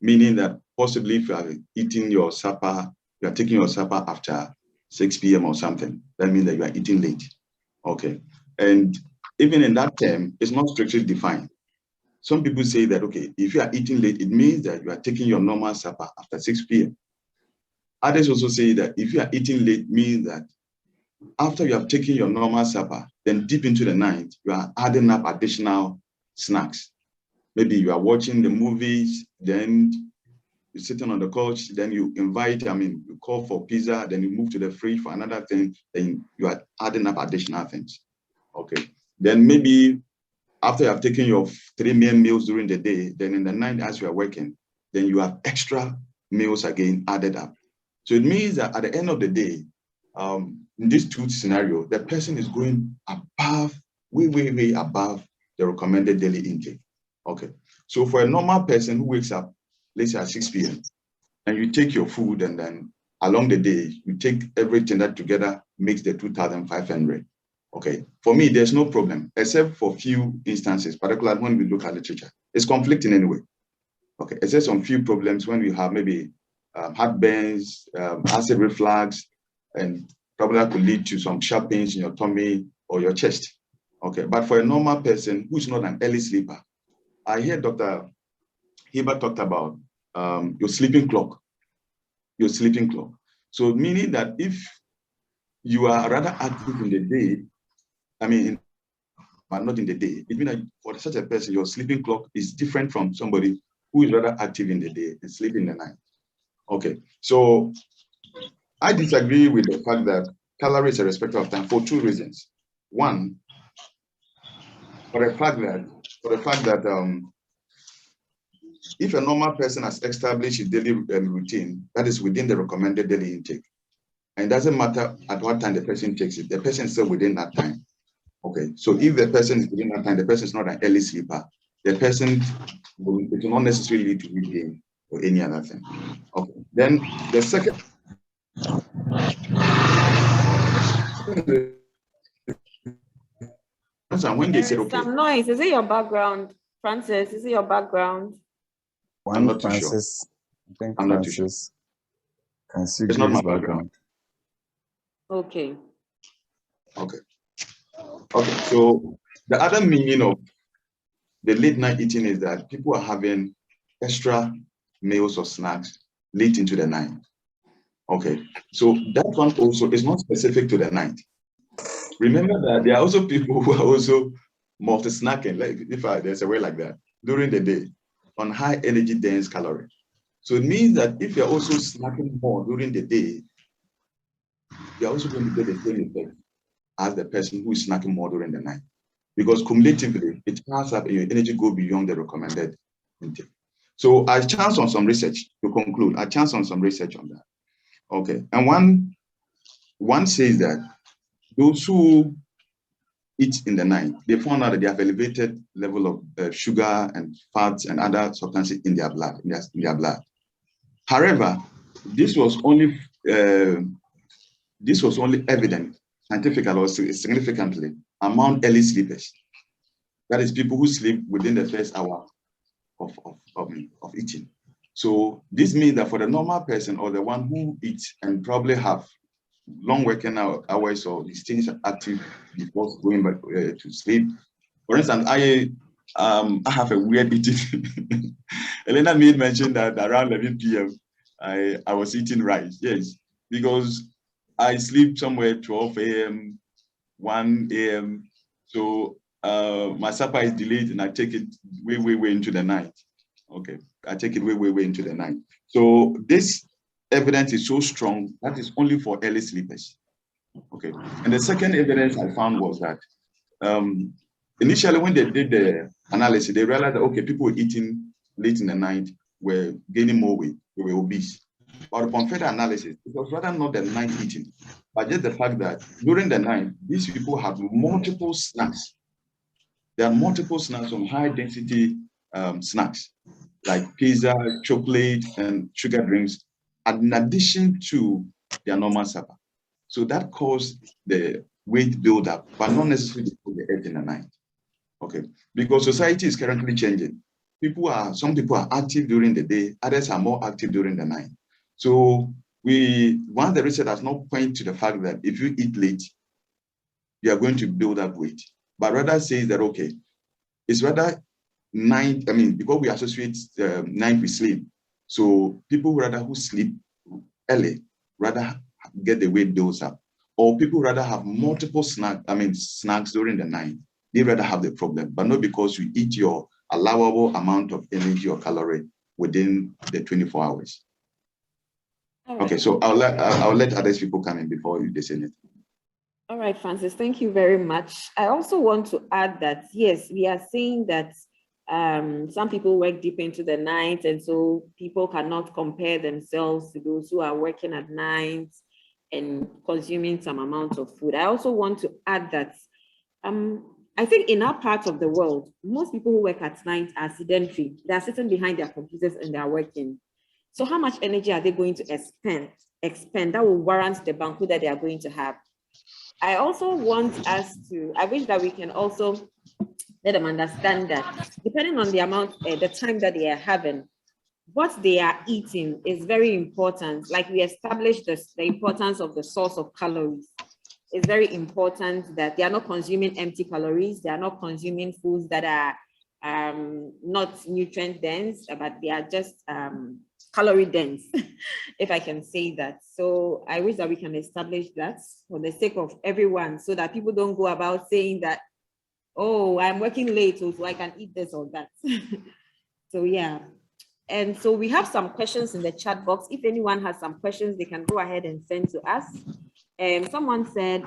Speaker 5: meaning that possibly if you are eating your supper, you are taking your supper after 6 p.m. or something, that means that you are eating late. Okay, and even in that term, it's not strictly defined. Some people say that, okay, if you are eating late, it means that you are taking your normal supper after 6 p.m. Others also say that if you are eating late, means that after you have taken your normal supper, then deep into the night, you are adding up additional snacks. Maybe you are watching the movies, then you're sitting on the couch, then you you call for pizza, then you move to the fridge for another thing, then you are adding up additional things. Okay. Then maybe after you have taken your 3 main meals during the day, then in the night as you are working, then you have extra meals again added up. So it means that at the end of the day, in this two scenario, the person is going above, way above the recommended daily intake. Okay. So for a normal person who wakes up, let's say at 6 p.m., and you take your food, and then along the day, you take everything that together makes the 2,500. Okay. For me, there's no problem, except for few instances, particularly when we look at literature. It's conflicting anyway. Okay. Except some few problems when we have maybe heartburns, acid reflux, and probably that could lead to some sharp pains in your tummy or your chest. Okay. But for a normal person who's not an early sleeper, I hear Dr. Hibbert talked about your sleeping clock. So meaning that if you are rather active in the day, but not in the day, it means that for such a person, your sleeping clock is different from somebody who is rather active in the day and sleep in the night. Okay, so I disagree with the fact that calorie is a respecter of time for two reasons. One, for the fact that if a normal person has established his daily routine that is within the recommended daily intake, and it doesn't matter at what time the person takes it, the person is still within that time. Okay, so if the person is within that time, the person is not an early sleeper, the person it will not necessarily lead to weight gain or any other thing. Okay, then the second. When they said, okay,
Speaker 1: some noise. Is it your background, Francis? Is it your background?
Speaker 5: I'm not too sure.
Speaker 4: I think
Speaker 5: I'm not too sure.
Speaker 4: Can see
Speaker 5: it's not my background.
Speaker 1: Okay.
Speaker 5: Okay. So the other meaning of the late night eating is that people are having extra meals or snacks late into the night. Okay. So that one also is not specific to the night. Remember that there are also people who are also multi-snacking, like if there's a way like that, during the day on high energy dense calorie. So it means that if you're also snacking more during the day, you're also going to get the same effect as the person who is snacking more during the night. Because cumulatively, it has up your energy go beyond the recommended intake. So I chanced on some research to conclude. I chanced on some research on that. Okay. And one says that those who eat in the night, they found out that they have elevated level of sugar and fats and other substances in their blood. However, this was only evident scientifically or significantly among early sleepers. That is, people who sleep within the first hour of eating. So this means that for the normal person or the one who eats and probably have long working hours or these things are active before going back to sleep. For instance, I have a weird eating. Elena made mention that around 11 p.m. I was eating rice. Yes, because I sleep somewhere 12 a.m., 1 a.m. So my supper is delayed and I take it way into the night. Okay, I take it way into the night. So this evidence is so strong that is only for early sleepers. Okay, and the second evidence I found was that initially when they did the analysis, they realized that okay, people eating late in the night were gaining more weight, they were obese. But upon further analysis, it was rather not the night eating, but just the fact that during the night, these people had multiple snacks. There are multiple snacks, some high density snacks like pizza, chocolate, and sugar drinks, in addition to their normal supper. So that caused the weight buildup, but not necessarily the ate in the night. Okay, because society is currently changing. Some people are active during the day, others are more active during the night. So one of the research does not point to the fact that if you eat late, you are going to build up weight, but rather says that, okay, it's rather night, because we associate night with sleep. So people who sleep early rather get the weight builds up, or people rather have multiple snacks during the night. They rather have the problem, but not because you eat your allowable amount of energy or calorie within the 24 hours. Right. Okay, so I'll let other people come in before you say anything.
Speaker 1: All right, Francis, thank you very much. I also want to add that, yes, we are saying that some people work deep into the night, and so people cannot compare themselves to those who are working at night and consuming some amount of food. I also want to add that I think in our part of the world, most people who work at night are sedentary. They are sitting behind their computers and they are working. So how much energy are they going to expend that will warrant the banquet that they are going to have? I also want us to, I wish that we can also let them understand that depending on the amount, the time that they are having, what they are eating is very important. Like we established the importance of the source of calories. It's very important that they are not consuming empty calories. They are not consuming foods that are not nutrient dense, but they are just calorie dense, if I can say that. So I wish that we can establish that for the sake of everyone, so that people don't go about saying that, oh, I'm working late, so I can eat this or that. So yeah. And so we have some questions in the chat box. If anyone has some questions, they can go ahead and send to us. Someone said,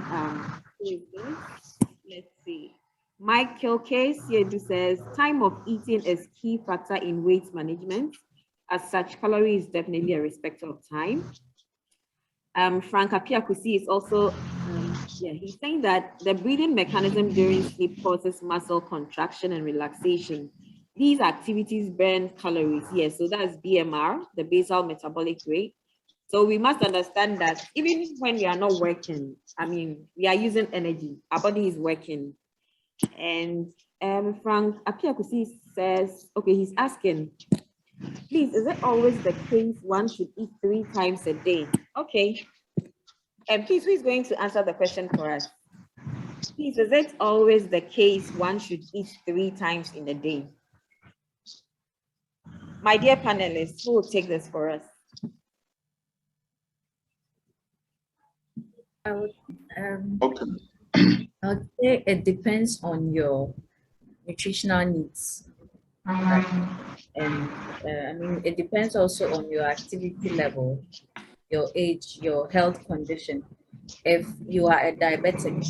Speaker 1: let's see. Michael K. says, time of eating is key factor in weight management. As such, calorie is definitely a respecter of time. Frank Apiakusi is also, he's saying that the breathing mechanism during sleep causes muscle contraction and relaxation. These activities burn calories. Yes, so that's BMR, the basal metabolic rate. So we must understand that even when we are not working, we are using energy. Our body is working. And Frank Apiakusi says, okay, he's asking, please, is it always the case one should eat 3 times a day? Okay. And please, who is going to answer the question for us? Please, is it always the case one should eat 3 times in a day? My dear panelists, who will take this for us?
Speaker 6: I would say it depends on your nutritional needs. And it depends also on your activity level, your age, your health condition. If you are a diabetic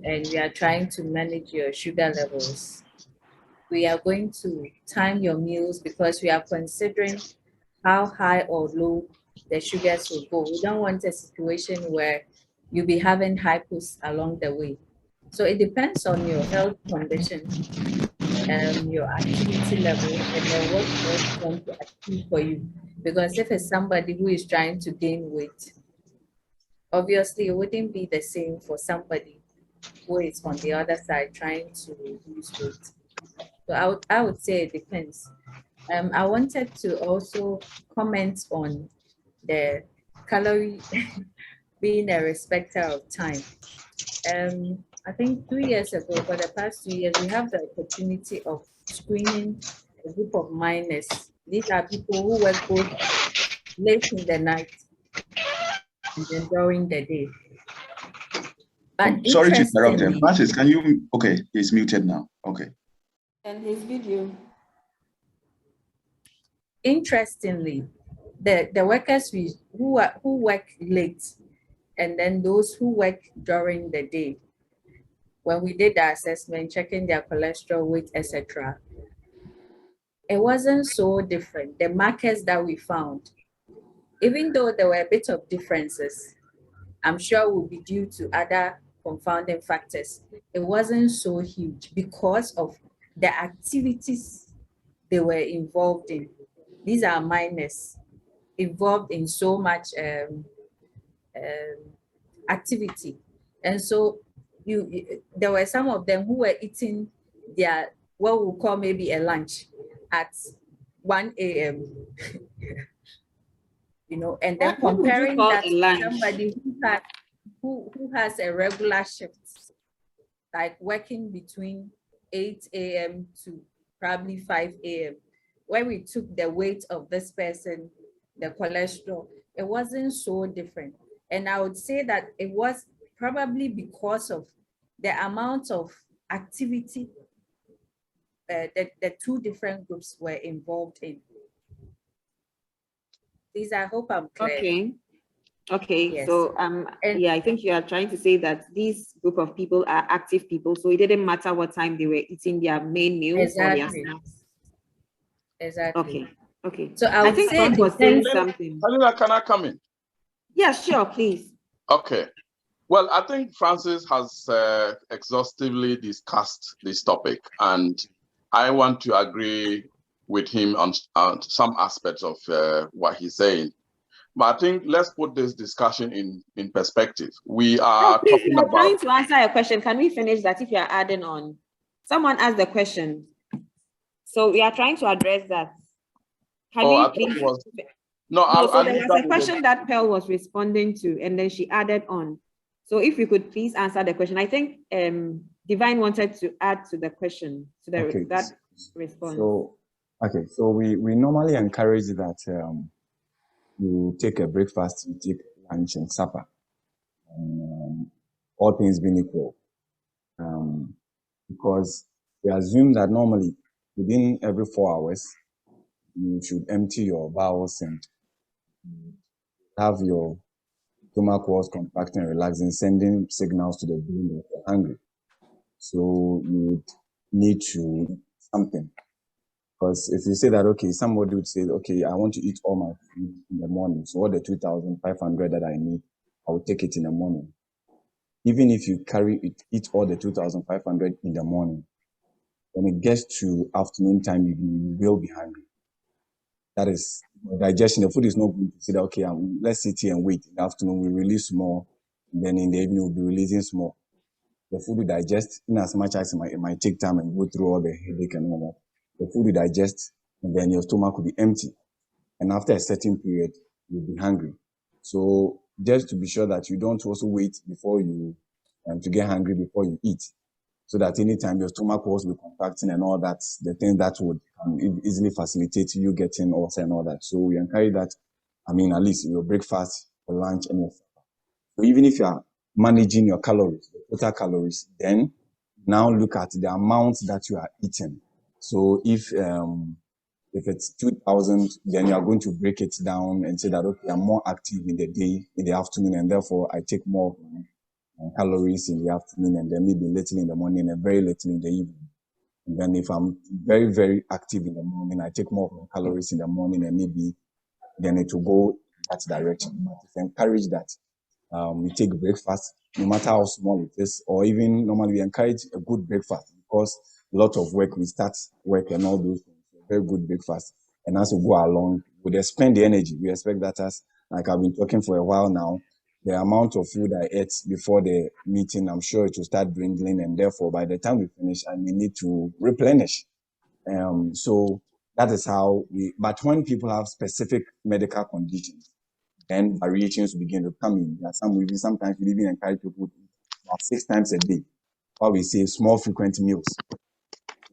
Speaker 6: and we are trying to manage your sugar levels, we are going to time your meals because we are considering how high or low the sugars will go. We don't want a situation where you'll be having hypos along the way. So it depends on your health condition, your activity level, and then what you also want to achieve for you. Because if it's somebody who is trying to gain weight, obviously it wouldn't be the same for somebody who is on the other side trying to lose weight. So I would say it depends. I wanted to also comment on the calorie being a respecter of time. I think 2 years ago, for the past 2 years, we have the opportunity of screening a group of minors. These are people who work both late in the night and then during the day. But
Speaker 5: Sorry to interrupt him.
Speaker 6: interestingly,
Speaker 5: Francis, can you, okay, he's muted now. Okay.
Speaker 1: And his video.
Speaker 6: interestingly, the workers who work late and then those who work during the day, when we did the assessment, checking their cholesterol, weight, etc., it wasn't so different. The markers that we found, even though there were a bit of differences, I'm sure will be due to other confounding factors. It wasn't so huge because of the activities they were involved in. These are minors involved in so much activity. And so there were some of them who were eating their, what we'll call maybe a lunch at 1 a.m. And then
Speaker 1: What would you
Speaker 6: comparing
Speaker 1: call
Speaker 6: that
Speaker 1: a
Speaker 6: to
Speaker 1: lunch?
Speaker 6: somebody who has a regular shift, like working between 8 a.m. to probably 5 a.m. When we took the weight of this person, the cholesterol, it wasn't so different. And I would say that it was probably because of the amount of activity that the two different groups were involved in. Please, I hope I'm clear.
Speaker 1: Okay,
Speaker 6: Yes.
Speaker 1: so yeah, I think you are trying to say that this group of people are active people, so it didn't matter what time they were eating their main meals or their
Speaker 6: Exactly.
Speaker 1: snacks.
Speaker 6: Exactly.
Speaker 1: Okay.
Speaker 6: So I
Speaker 1: think
Speaker 6: say
Speaker 1: Frank
Speaker 6: it
Speaker 1: was saying
Speaker 6: depends.
Speaker 1: something.
Speaker 2: Helena, can I come in?
Speaker 1: Yeah, sure, please.
Speaker 2: Okay. Well, I think Francis has exhaustively discussed this topic, and I want to agree with him on some aspects of what he's saying. But I think let's put this discussion in perspective. We are
Speaker 1: Please,
Speaker 2: talking
Speaker 1: we are trying
Speaker 2: about.
Speaker 1: to answer a question. Can we finish that if you are adding on? Someone asked the question. So we are trying to address that. Can we
Speaker 2: I thought
Speaker 1: please?
Speaker 2: it was. No,
Speaker 1: So there was a question that Pearl was responding to, and then she added on. So if you could please answer the question. I think Divine wanted to add to the question, to the, that response.
Speaker 4: So we normally encourage that you take a breakfast, you take lunch and supper, all things being equal, because we assume that normally within every 4 hours you should empty your bowels and have your stomach walls contracting and relaxing, sending signals to the brain that you're hungry. So you would need to eat something. Because if you say that, okay, somebody would say, okay, I want to eat all my food in the morning. So all the 2,500 that I need, I will take it in the morning. Even if you eat all the 2,500 in the morning, when it gets to afternoon time, you will be hungry. That is digestion. The food is not going to say that, okay, let's sit here and wait. In the afternoon, we release more. Then in the evening, we'll be releasing more. The food will digest in as much as it might take time and go through all the headache and all that. The food will digest, and then your stomach will be empty. And after a certain period, you'll be hungry. So just to be sure that you don't also wait before you to get hungry before you eat, so that anytime your stomach walls will be contracting and all that, the thing that would easily facilitate you getting ulcer and all that. So we encourage that. At least in your breakfast, your lunch, and your supper. So even if you are managing your calories, the total calories, then now look at the amount that you are eating. So if it's 2,000, then you are going to break it down and say that, okay, I'm more active in the day, in the afternoon, and therefore I take more calories in the afternoon, and then maybe little in the morning and very little in the evening. And then if I'm very, very active in the morning, I take more of my calories in the morning, and maybe then it will go that direction. But if you encourage that, we take breakfast, no matter how small it is, or even normally we encourage a good breakfast because a lot of work, we start work and all those things. A very good breakfast. And as we go along, we expend the energy. We expect that as, like I've been talking for a while now, the amount of food I ate before the meeting, I'm sure it will start dwindling. And therefore, by the time we finish, I may need to replenish. So that is how but when people have specific medical conditions, then variations begin to come in. There are sometimes we even encourage people to eat about 6 times a day, or we say small frequent meals,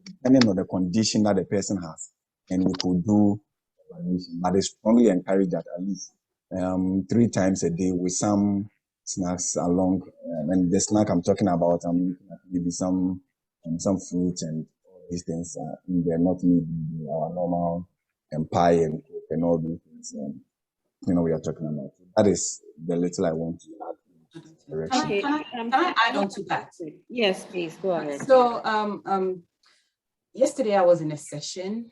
Speaker 4: depending on the condition that the person has. And we could do variation, but it's strongly encouraged that at least 3 times a day with some snacks along. And the snack I'm talking about, I'm looking at maybe some fruits and all these things in there, not maybe our normal pie and coke and all these things. We are talking about. That is the little I want to add.
Speaker 1: Okay.
Speaker 3: Can I add on to that?
Speaker 1: Yes, please go ahead.
Speaker 3: So yesterday I was in a session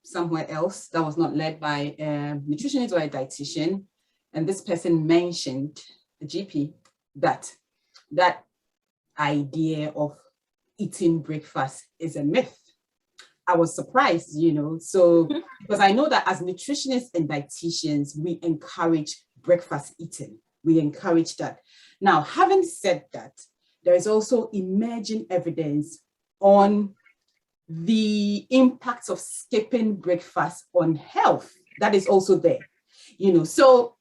Speaker 3: somewhere else that was not led by a nutritionist or a dietitian, and this person mentioned, the GP, that idea of eating breakfast is a myth. I was surprised, so because I know that as nutritionists and dietitians, we encourage breakfast eating. We encourage that. Now, having said that, there is also emerging evidence on the impacts of skipping breakfast on health. That is also there, So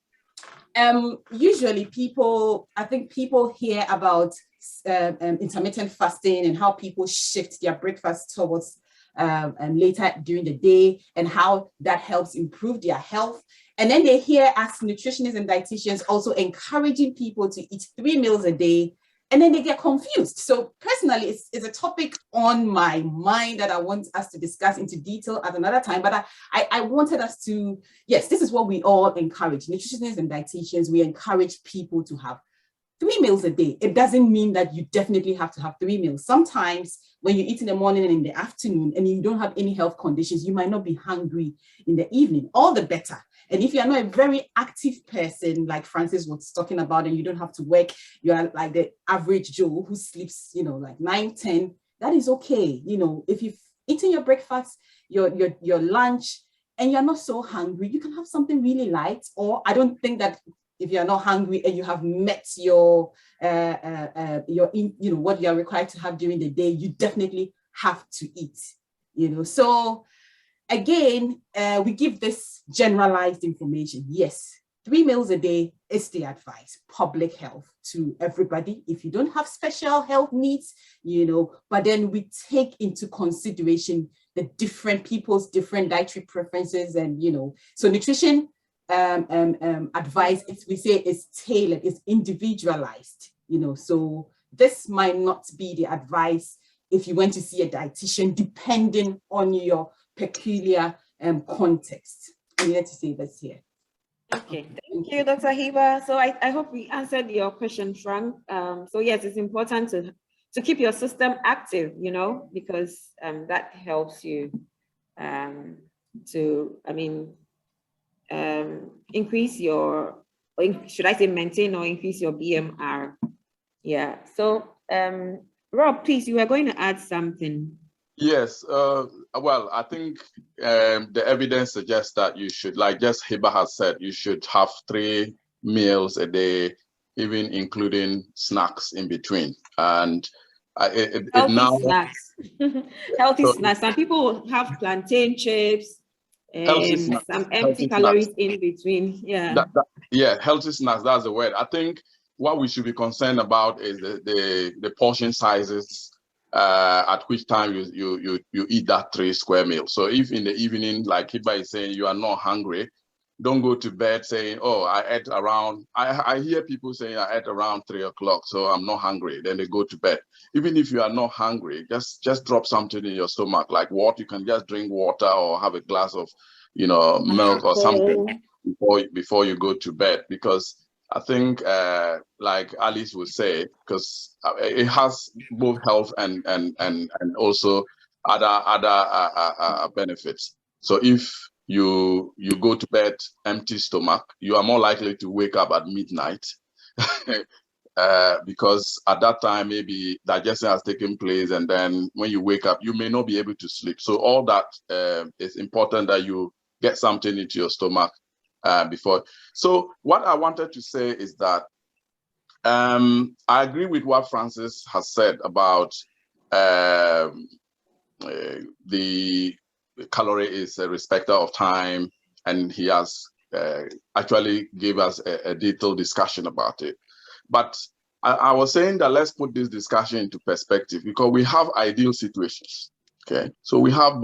Speaker 3: usually I think people hear about intermittent fasting and how people shift their breakfast towards later during the day and how that helps improve their health. And then they hear us nutritionists and dietitians also encouraging people to eat 3 meals a day, and then they get confused. So personally, it's a topic on my mind that I want us to discuss into detail at another time. But I wanted us to, yes, this is what we all encourage. Nutritionists and dietitians, we encourage people to have 3 meals a day. It doesn't mean that you definitely have to have 3 meals. Sometimes when you eat in the morning and in the afternoon and you don't have any health conditions, you might not be hungry in the evening. All the better. And if you're not a very active person, like Francis was talking about, and you don't have to work, you are like the average Joe who sleeps, like 9, 10, that is okay. If you've eaten your breakfast, your lunch, and you're not so hungry, you can have something really light. Or I don't think that if you're not hungry and you have met your what you are required to have during the day, you definitely have to eat. So again, we give this generalized information. Yes, 3 meals a day is the advice, public health to everybody. If you don't have special health needs, but then we take into consideration the different people's different dietary preferences, and so nutrition advice, we say, is tailored, is individualized, so this might not be the advice if you went to see a dietitian, depending on your peculiar context. I needed to say this here.
Speaker 1: Okay, thank you, Dr. Hiba. So I hope we answered your question, Frank. So yes, it's important to keep your system active, because that helps you increase your, should I say maintain or increase your BMR? Yeah. So Rob, please, you were going to add something.
Speaker 2: Yes. Well, I think the evidence suggests that you should, like just Hiba has said, you should have 3 meals a day, even including snacks in between. And
Speaker 1: healthy snacks. Healthy snacks. Some people have plantain chips and some empty calories snacks in between. Yeah.
Speaker 2: Healthy snacks. That's the word. I think what we should be concerned about is the portion sizes. At which time you eat that 3 square meals. So if in the evening, like Hiba is saying, you are not hungry, don't go to bed saying, oh, I ate around, I hear people saying I ate around 3 o'clock, so I'm not hungry. Then they go to bed. Even if you are not hungry, just drop something in your stomach, like water. You can just drink water or have a glass of, milk or something before you go to bed, because I think, like Alice would say, because it has both health and also other benefits. So if you go to bed empty stomach, you are more likely to wake up at midnight because at that time maybe digestion has taken place, and then when you wake up, you may not be able to sleep. So all that is important that you get something into your stomach before. So what I wanted to say is that I agree with what Francis has said about the Calorie is a respecter of time, and he has actually gave us a detailed discussion about it. But I was saying that let's put this discussion into perspective, because we have ideal situations. Okay, so we have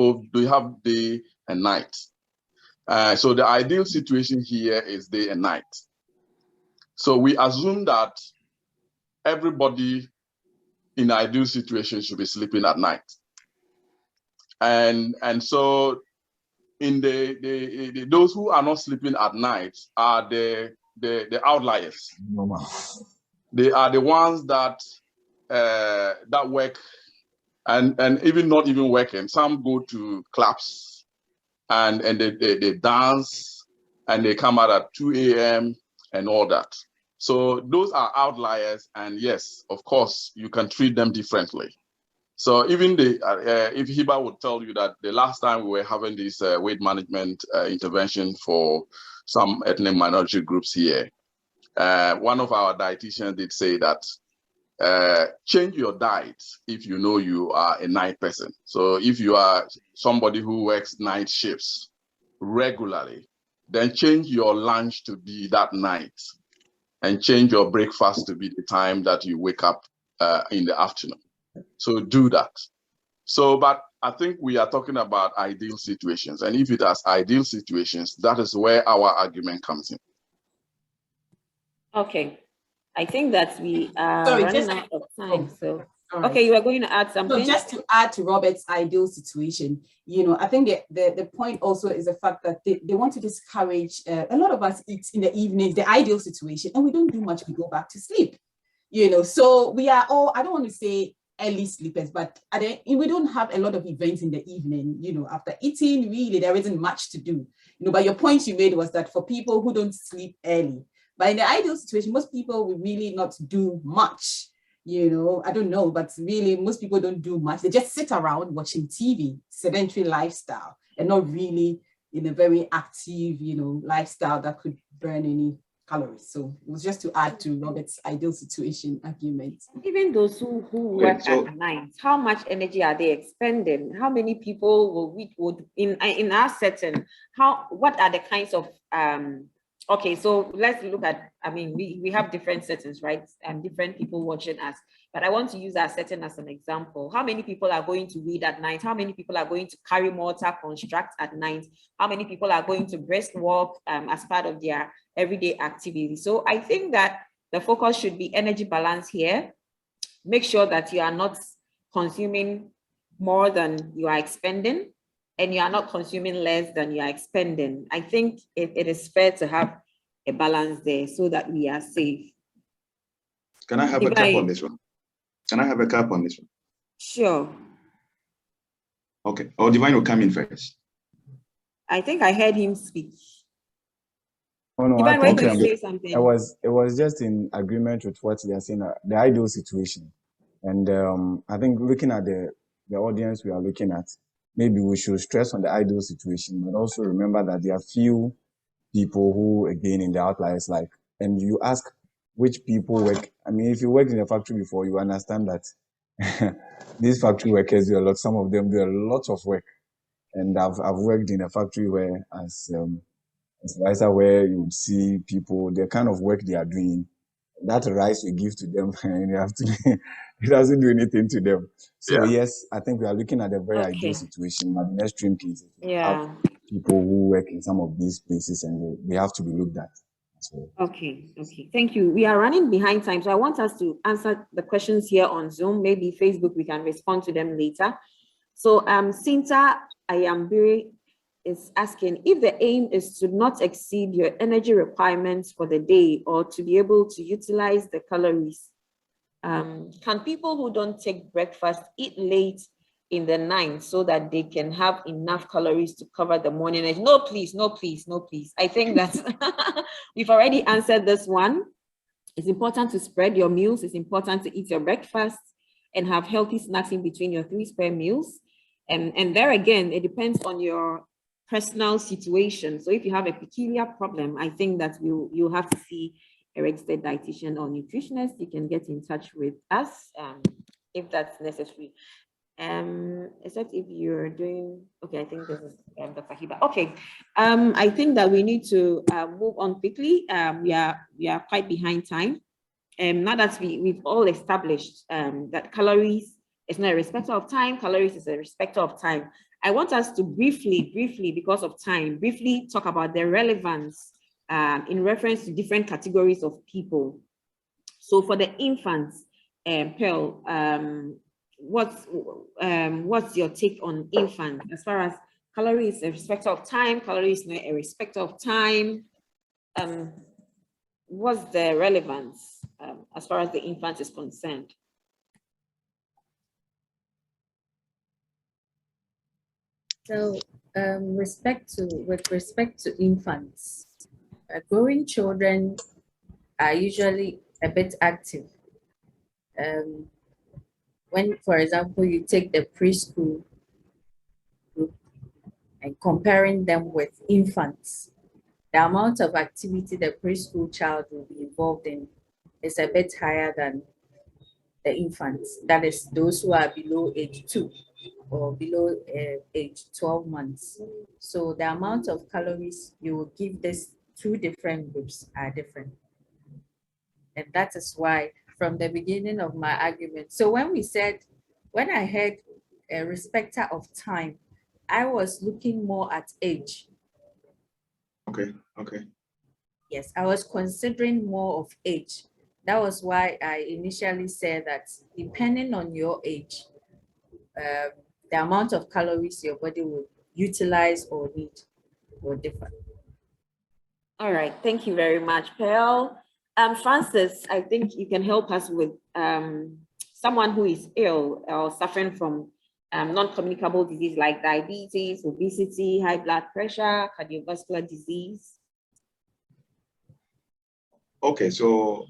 Speaker 2: day and night. So the ideal situation here is day and night. So we assume that everybody in ideal situation should be sleeping at night. And so in those who are not sleeping at night are the outliers.
Speaker 4: Normal.
Speaker 2: They are the ones that that work and even not even working. Some go to clubs and they dance and they come out at 2 a.m. and all that. So those are outliers, and yes, of course, you can treat them differently. So even if Hiba would tell you that the last time we were having this weight management intervention for some ethnic minority groups here, one of our dietitians did say that change your diet if you know you are a night person. So if you are somebody who works night shifts regularly, then change your lunch to be that night, and change your breakfast to be the time that you wake up in the afternoon. So do that. So, but I think we are talking about ideal situations. And if it has ideal situations, that is where our argument comes in.
Speaker 1: Okay. I think that we are running out of time. So,
Speaker 3: right.
Speaker 1: Okay, you are going to add something?
Speaker 3: So just to add to Robert's ideal situation, I think the point also is the fact that they want to discourage, a lot of us eat in the evenings, the ideal situation, and we don't do much, we go back to sleep. So we are all, I don't want to say early sleepers, but we don't have a lot of events in the evening, after eating, really, there isn't much to do. But your point you made was that for people who don't sleep early, but in the ideal situation, most people will really not do much. I don't know, but really most people don't do much. They just sit around watching TV, sedentary lifestyle, and not really in a very active, lifestyle that could burn any calories. So it was just to add to Robert's ideal situation argument.
Speaker 1: Even those who work at night, how much energy are they expending? How many people would in our setting? What are the kinds of okay, so let's look at, we have different settings, right? And different people watching us. But I want to use our setting as an example. How many people are going to read at night? How many people are going to carry mortar construct at night? How many people are going to brisk walk as part of their everyday activity? So I think that the focus should be energy balance here. Make sure that you are not consuming more than you are expending, and you are not consuming less than you are expending. I think it is fair to have a balance there so that we are safe.
Speaker 5: Can I have a cap on this one? Can I have a cap on this one?
Speaker 1: Sure.
Speaker 5: Okay. Or Divine will come in first.
Speaker 1: I think I heard him speak.
Speaker 4: Oh, no,
Speaker 1: Divine, why don't you say something?
Speaker 4: It was just in agreement with what they are saying, the ideal situation. And I think looking at the audience we are looking at, maybe we should stress on the ideal situation, but also remember that there are few people who, again, in the outliers, and you ask which people work. If you worked in a factory before, you understand that these factory workers do a lot. Some of them do a lot of work. And I've worked in a factory where as supervisor, where you see people, the kind of work they are doing, that rice we give to them, and you have to, it doesn't do anything to them. So yes, I think we are looking at a very ideal situation, but in extreme cases, we have people who work in some of these places, and they have to be looked at as well.
Speaker 1: Okay, thank you. We are running behind time, so I want us to answer the questions here on Zoom. Maybe Facebook, we can respond to them later. So Sinta Ayambiri is asking, if the aim is to not exceed your energy requirements for the day or to be able to utilize the calories, can people who don't take breakfast eat late in the night so that they can have enough calories to cover the morning energy? No, please. I think that we've already answered this one. It's important to spread your meals. It's important to eat your breakfast and have healthy snacks in between your 3 square meals. And there again, it depends on your personal situation. So if you have a peculiar problem, I think that you have to see a registered dietitian or nutritionist. You can get in touch with us if that's necessary. Except if you're doing, okay, I think this is Dr. Hiba. Okay, I think that we need to move on quickly. We are quite behind time. Now that we've all established that calories is not a respecter of time, calories is a respecter of time. I want us to briefly, because of time, briefly talk about the relevance in reference to different categories of people. So for the infants, Pearl, what's your take on infants as far as calories a respecter of time, calories not a respecter of time? What's the relevance as far as the infant is concerned?
Speaker 6: So with respect to infants, growing children are usually a bit active. When, for example, you take the preschool group and comparing them with infants, the amount of activity the preschool child will be involved in is a bit higher than the infants. That is those who are below age 2 or below age 12 months. So the amount of calories you will give these 2 different groups are different. And that is why from the beginning of my argument, so when I heard a respecter of time, I was looking more at age.
Speaker 5: Okay.
Speaker 6: Yes, I was considering more of age. That was why I initially said that depending on your age, the amount of calories your body will utilize or need will differ.
Speaker 1: All right, thank you very much, Pearl. Francis, I think you can help us with someone who is ill or suffering from non-communicable disease like diabetes, obesity, high blood pressure, cardiovascular disease.
Speaker 5: Okay, so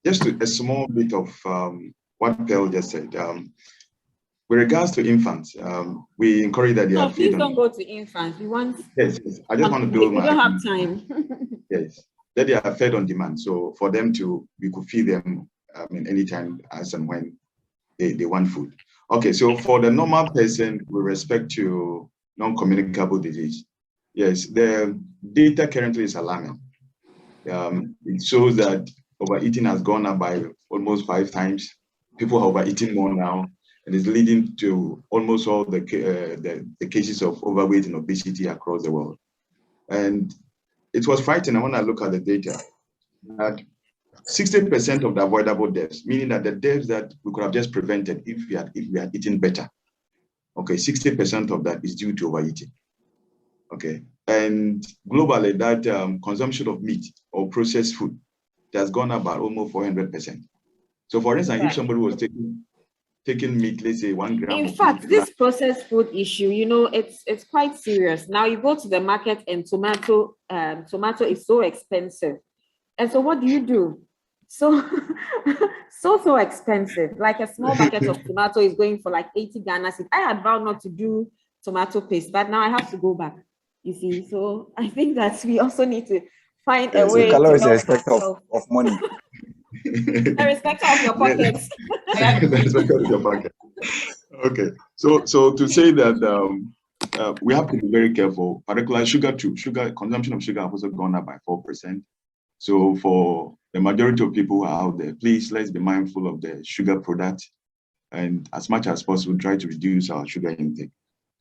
Speaker 5: just a small bit of what Pearl just said. With regards to infants, we encourage that they are
Speaker 1: please don't go to infants. We want.
Speaker 5: Yes. I just want to do.
Speaker 1: We don't have time.
Speaker 5: Yes, that they are fed on demand. So for them we could feed them anytime as and when they want food. Okay, so for the normal person with respect to non-communicable disease, yes, the data currently is alarming. It shows that overeating has gone up by almost 5 times. People are overeating more now, and it's leading to almost all the cases of overweight and obesity across the world. And it was frightening when I look at the data that 60% of the avoidable deaths, meaning that the deaths that we could have just prevented if we had eaten better. Okay, 60% of that is due to overeating. Okay, and globally, that consumption of meat or processed food has gone up by almost 400%. So, for instance, if somebody was taking meat, let's say 1 gram.
Speaker 1: In fact, this processed food issue, it's quite serious. Now you go to the market and tomato is so expensive. And so what do? So expensive. Like a small bucket of tomato is going for like 80 Ghana cedis. I had vowed not to do tomato paste, but now I have to go back. You see, so I think that we also need to find a way.
Speaker 4: Calorie is a respect of money.
Speaker 1: A respect of your pockets.
Speaker 5: Respect of your pocket. Okay, so to say that we have to be very careful, particularly sugar consumption of sugar has also gone up by 4%. So for the majority of people who are out there, please let's be mindful of the sugar product, and as much as possible try to reduce our sugar intake.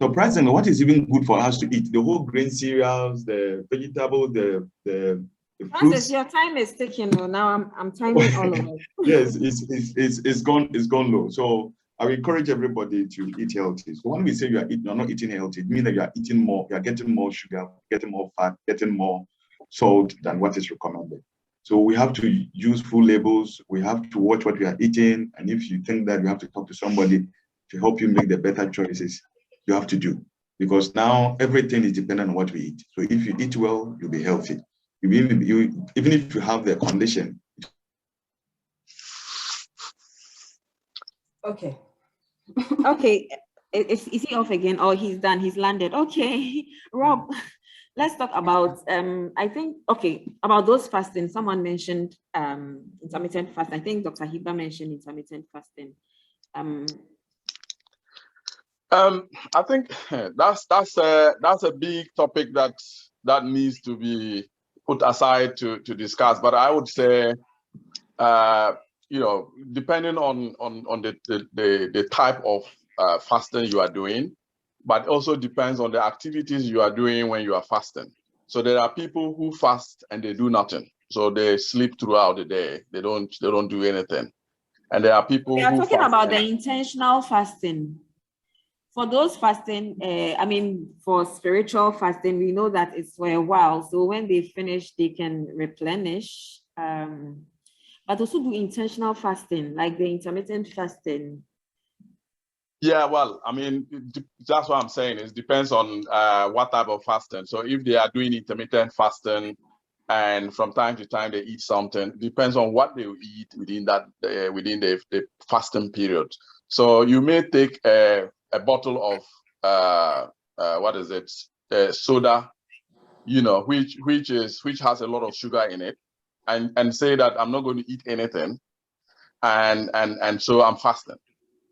Speaker 5: Surprisingly, what is even good for us to eat? The whole grain cereals, the vegetables, the fruits.
Speaker 1: Francis, your time is ticking. Now I'm timing all of it.
Speaker 5: Yes, it's gone low. So I will encourage everybody to eat healthy. So when we say you're not eating healthy, it means that you are eating more, you are getting more sugar, getting more fat, getting more salt than what is recommended. So we have to use full labels. We have to watch what we are eating. And if you think that you have to talk to somebody to help you make the better choices, you have to do. Because now everything is dependent on what we eat. So if you eat well, you'll be healthy. Even if you have the condition,
Speaker 3: Okay.
Speaker 1: Okay, is he off again? Oh, he's done. He's landed. Okay, Rob, let's talk about I think about those fasting. Someone mentioned intermittent fast. I think Dr. Hiba mentioned intermittent fasting.
Speaker 2: I think that's a big topic that needs to be put aside to discuss. But I would say, depending on the type of fasting you are doing, but also depends on the activities you are doing when you are fasting. So there are people who fast and they do nothing. So they sleep throughout the day. They don't do anything. And there are people
Speaker 1: We are
Speaker 2: who
Speaker 1: talking
Speaker 2: fast
Speaker 1: about the intentional fasting. For those fasting, for spiritual fasting, we know that it's for a while. So when they finish, they can replenish. But also do intentional fasting, like the intermittent fasting.
Speaker 2: Yeah, well, I mean, that's what I'm saying. It depends on what type of fasting. So if they are doing intermittent fasting, and from time to time they eat something, depends on what they eat within that within the fasting period. So you may take a bottle of soda, which has a lot of sugar in it, and say that I'm not going to eat anything, and so I'm fasting.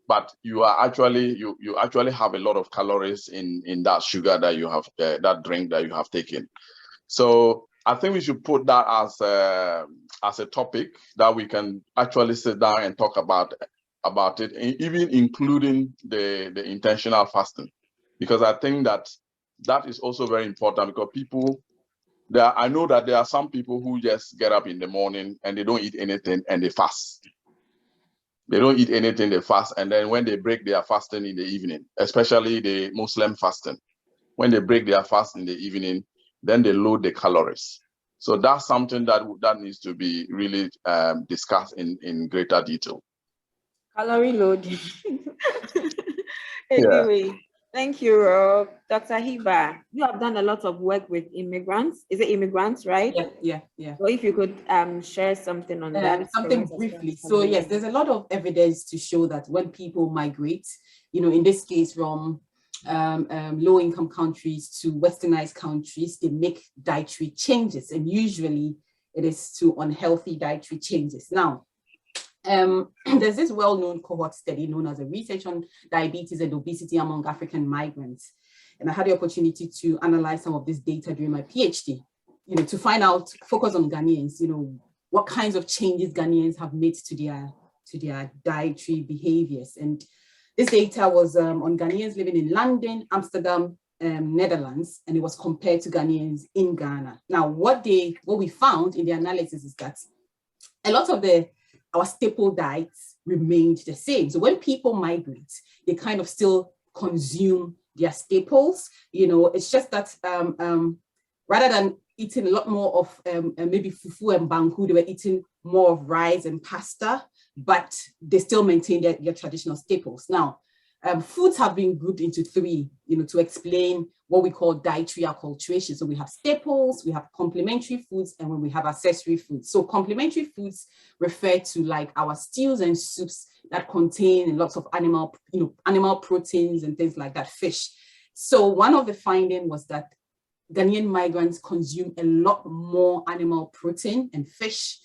Speaker 2: But you are actually you actually have a lot of calories in that sugar that you have, that drink that you have taken. So I think we should put that as a topic that we can actually sit down and talk about it, even including the intentional fasting, because I think that is also very important, because I know that there are some people who just get up in the morning and they don't eat anything and they fast. They don't eat anything, they fast, and then when they break their fasting in the evening, especially the Muslim fasting, when they break their fast in the evening, then they load the calories. So that's something that needs to be really discussed in greater detail.
Speaker 1: Calorie loading.
Speaker 2: Yeah.
Speaker 1: Anyway, thank you, Rob. Dr. Hiba, you have done a lot of work with immigrants. Is it immigrants, right?
Speaker 3: Yeah.
Speaker 1: So if you could share something on that.
Speaker 3: Something briefly. So yes, there's a lot of evidence to show that when people migrate, in this case from low-income countries to westernized countries, they make dietary changes, and usually it is to unhealthy dietary changes. Now, there's this well-known cohort study known as a research on diabetes and obesity among African migrants. And I had the opportunity to analyze some of this data during my PhD, to find out, focus on Ghanaians, what kinds of changes Ghanaians have made to their dietary behaviors. And this data was on Ghanaians living in London, Amsterdam, Netherlands, and it was compared to Ghanaians in Ghana. Now, what we found in the analysis is that a lot of our staple diets remained the same. So when people migrate, they kind of still consume their staples. It's just that rather than eating a lot more of maybe fufu and banku, they were eating more of rice and pasta, but they still maintain their traditional staples. Now, foods have been grouped into three, to explain what we call dietary acculturation. So we have staples, we have complementary foods, and when we have accessory foods. So complementary foods refer to like our stews and soups that contain lots of animal proteins and things like that, fish. So one of the findings was that Ghanaian migrants consume a lot more animal protein and fish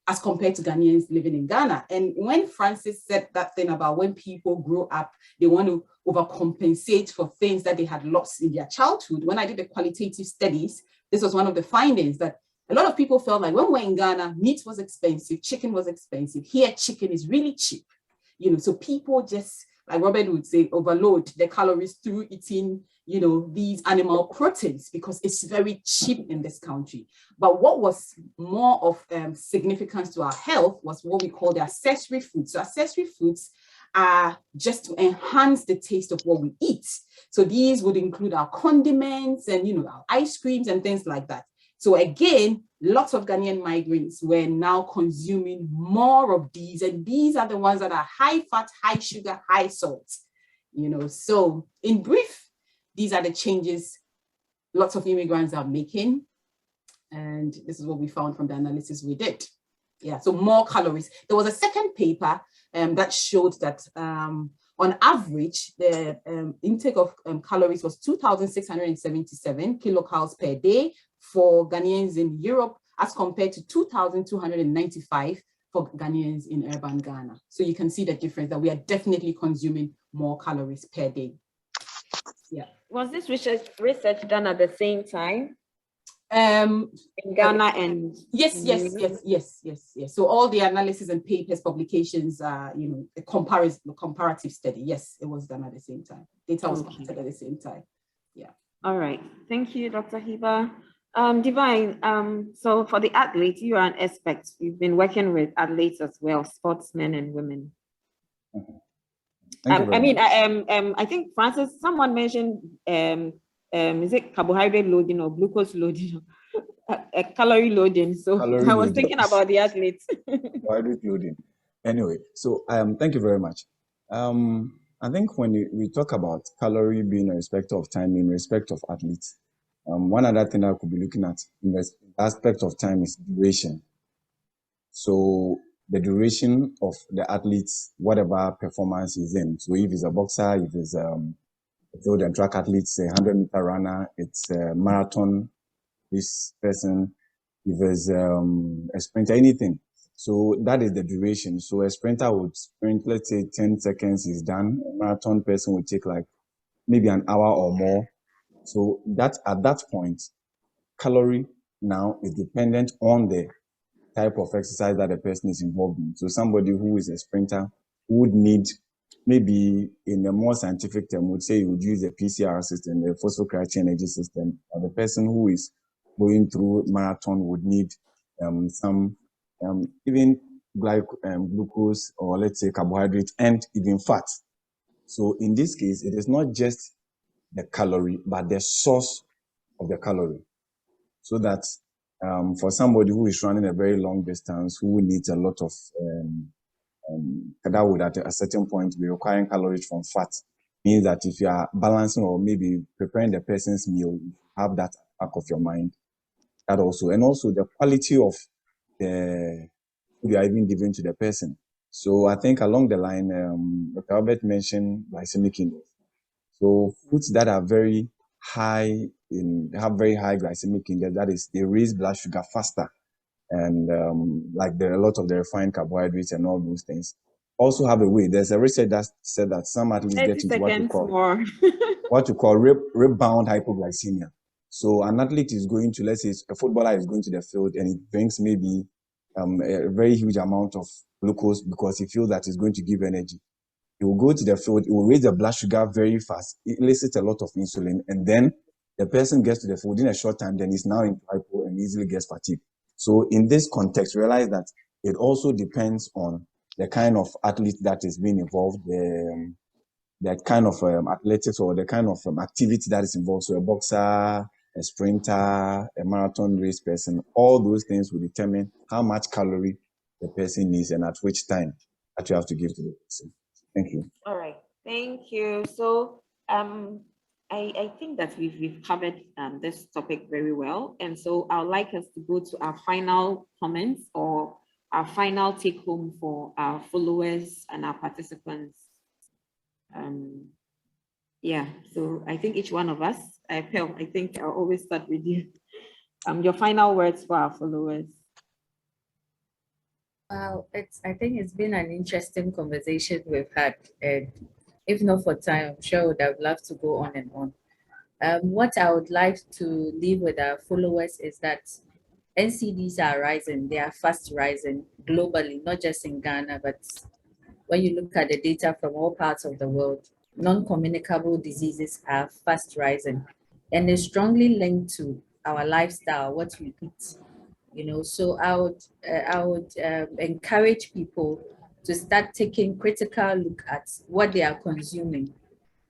Speaker 3: as compared to Ghanaians living in Ghana. And when Francis said that thing about when people grow up, they want to overcompensate for things that they had lost in their childhood, when I did the qualitative studies, this was one of the findings, that a lot of people felt like when we're in Ghana, meat was expensive, chicken was expensive. Here, chicken is really cheap. So people just, like Robert would say, overload their calories through eating, these animal proteins because it's very cheap in this country. But what was more of significance to our health was what we call the accessory foods. So accessory foods are just to enhance the taste of what we eat. So these would include our condiments and, our ice creams and things like that. So again, lots of Ghanaian migrants were now consuming more of these, and these are the ones that are high fat, high sugar, high salt. So in brief, these are the changes lots of immigrants are making, and this is what we found from the analysis we did. Yeah, so more calories. There was a second paper that showed that on average, the intake of calories was 2,677 kilocalories per day for Ghanaians in Europe, as compared to 2,295 for Ghanaians in urban Ghana. So you can see the difference, that we are definitely consuming more calories per day. Yeah.
Speaker 1: Was this research done at the same time?
Speaker 3: In
Speaker 1: Ghana and
Speaker 3: yes. So all the analysis and papers, publications, a comparative study. Yes, it was done at the same time. Data was collected at the same time. Yeah.
Speaker 1: All right. Thank you, Dr. Hiba. Divine, so for the athletes, you are an expert. You've been working with athletes as well, sportsmen and women. I think Francis, someone mentioned, is it carbohydrate loading or glucose loading, a calorie loading? So I was thinking about the athletes.
Speaker 4: Carbohydrate loading. Anyway, so thank you very much. I think when we talk about calorie being in respect of time, in respect of athletes, one other thing I could be looking at in the aspect of time is duration. So the duration of the athletes, whatever performance is in. So if it's a boxer, if it's a field and track athlete, it's a 100-meter runner, it's a marathon this person, if it's a sprinter, anything. So that is the duration. So a sprinter would sprint, let's say 10 seconds is done. A marathon person would take like maybe an hour or more. So that at that point, calorie now is dependent on the type of exercise that the person is involved in. So somebody who is a sprinter would need, maybe in a more scientific term, would say you would use a PCR system, the phosphocreatine energy system. Or the person who is going through marathon would need some even glucose, or let's say carbohydrate, and even fat. So in this case, it is not just the calorie, but the source of the calorie. So that for somebody who is running a very long distance, who needs a lot of, that would at a certain point be requiring calories from fat, means that if you are balancing or maybe preparing the person's meal, you have that back of your mind. That also, and also the quality of the food you are even giving to the person. So I think along the line, Dr. Albert mentioned glycemic index. So foods that are very high have very high glycemic index, that is, they raise blood sugar faster, and like there are a lot of the refined carbohydrates and all those things also have a way. There's a research that said that some athletes get into what you call rebound hypoglycemia. So an athlete is going to, let's say a footballer is going to the field and he drinks maybe a very huge amount of glucose because he feels that it's going to give energy. He will go to the field, it will raise the blood sugar very fast, it elicits a lot of insulin, and then the person gets to the field in a short time, then he's now into hypo and easily gets fatigued. So in this context, realize that it also depends on the kind of athlete that is being involved, the kind of athletics or the kind of activity that is involved. So a boxer, a sprinter, a marathon race person, all those things will determine how much calorie the person needs and at which time that you have to give to the person. Thank you.
Speaker 1: All right, thank you. So I think that we've covered this topic very well. And so I'd like us to go to our final comments or our final take home for our followers and our participants. Yeah, so I think each one of us, Pearl, I think I'll always start with you. Your final words for our followers.
Speaker 6: Well, I think it's been an interesting conversation we've had, and if not for time, I'm sure I would have loved to go on and on. What I would like to leave with our followers is that NCDs are rising. They are fast rising globally, not just in Ghana, but when you look at the data from all parts of the world, non-communicable diseases are fast rising, and they're strongly linked to our lifestyle, what we eat. So I would encourage people to start taking critical look at what they are consuming.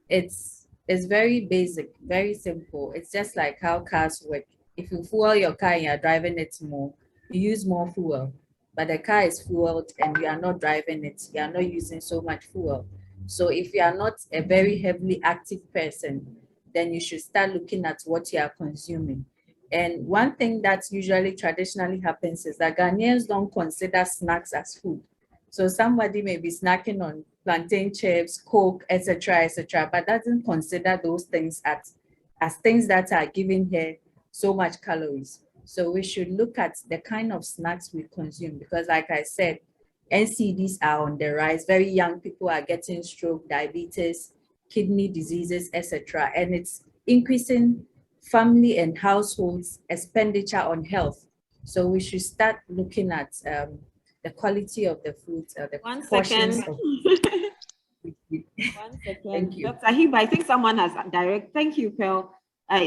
Speaker 6: It's very basic, very simple. It's just like how cars work. If you fuel your car and you're driving it more, you use more fuel. But the car is fueled and you are not driving it, you are not using so much fuel. So if you are not a very heavily active person, then you should start looking at what you are consuming. And one thing that usually traditionally happens is that Ghanaians don't consider snacks as food. So somebody may be snacking on plantain chips, Coke, etc., but doesn't consider those things as things that are giving her so much calories. So we should look at the kind of snacks we consume, because like I said, NCDs are on the rise. Very young people are getting stroke, diabetes, kidney diseases, etc. And it's increasing family and households expenditure on health. So we should start looking at the quality of the food, the
Speaker 1: One
Speaker 6: portions
Speaker 1: second.
Speaker 6: of
Speaker 1: One second.
Speaker 6: Thank you.
Speaker 1: Dr. Hiba, I think someone has thank you, Pearl.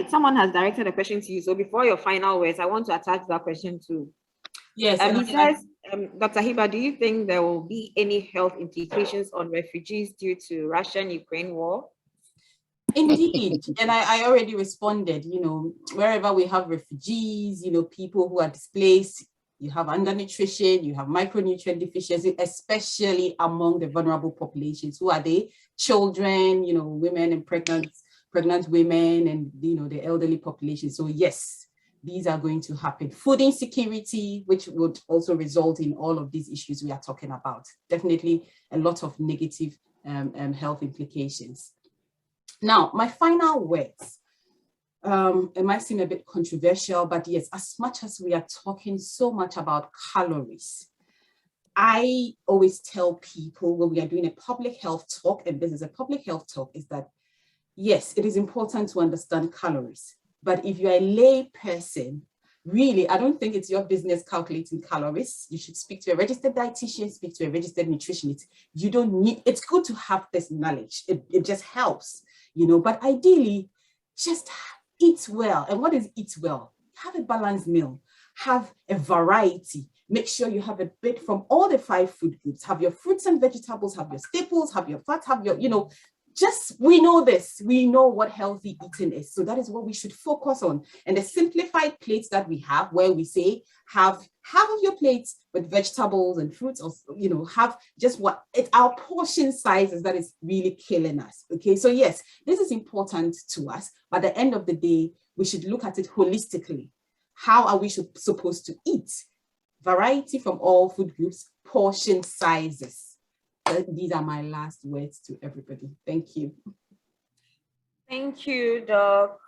Speaker 1: Someone has directed a question to you. So before your final words, I want to attach that question too.
Speaker 3: Yes.
Speaker 1: He says, Dr. Hiba, do you think there will be any health implications on refugees due to Russian-Ukraine war?
Speaker 3: Indeed, and I already responded, wherever we have refugees, people who are displaced, you have undernutrition, you have micronutrient deficiency, especially among the vulnerable populations. Who are they? Children, women and pregnant women, and the elderly population. So yes, these are going to happen. Food insecurity, which would also result in all of these issues we are talking about. Definitely a lot of negative health implications. Now, my final words, it might seem a bit controversial, but yes, as much as we are talking so much about calories, I always tell people when we are doing a public health talk, and this is a public health talk, is that, yes, it is important to understand calories. But if you're a lay person, really, I don't think it's your business calculating calories. You should speak to a registered dietitian, speak to a registered nutritionist. You don't need, it's good to have this knowledge. It just helps. But ideally, just eat well. And what is eat well? Have a balanced meal, have a variety. Make sure you have a bit from all the 5 food groups. Have your fruits and vegetables, have your staples, have your fat, have your, we know this. We know what healthy eating is. So that is what we should focus on. And the simplified plates that we have, where we say, have half of your plates with vegetables and fruits, or, have just our portion sizes that is really killing us. Okay. So yes, this is important to us. But at the end of the day, we should look at it holistically. How are we supposed to eat? Variety from all food groups, portion sizes. These are my last words to everybody. Thank you.
Speaker 1: Thank you, Doc.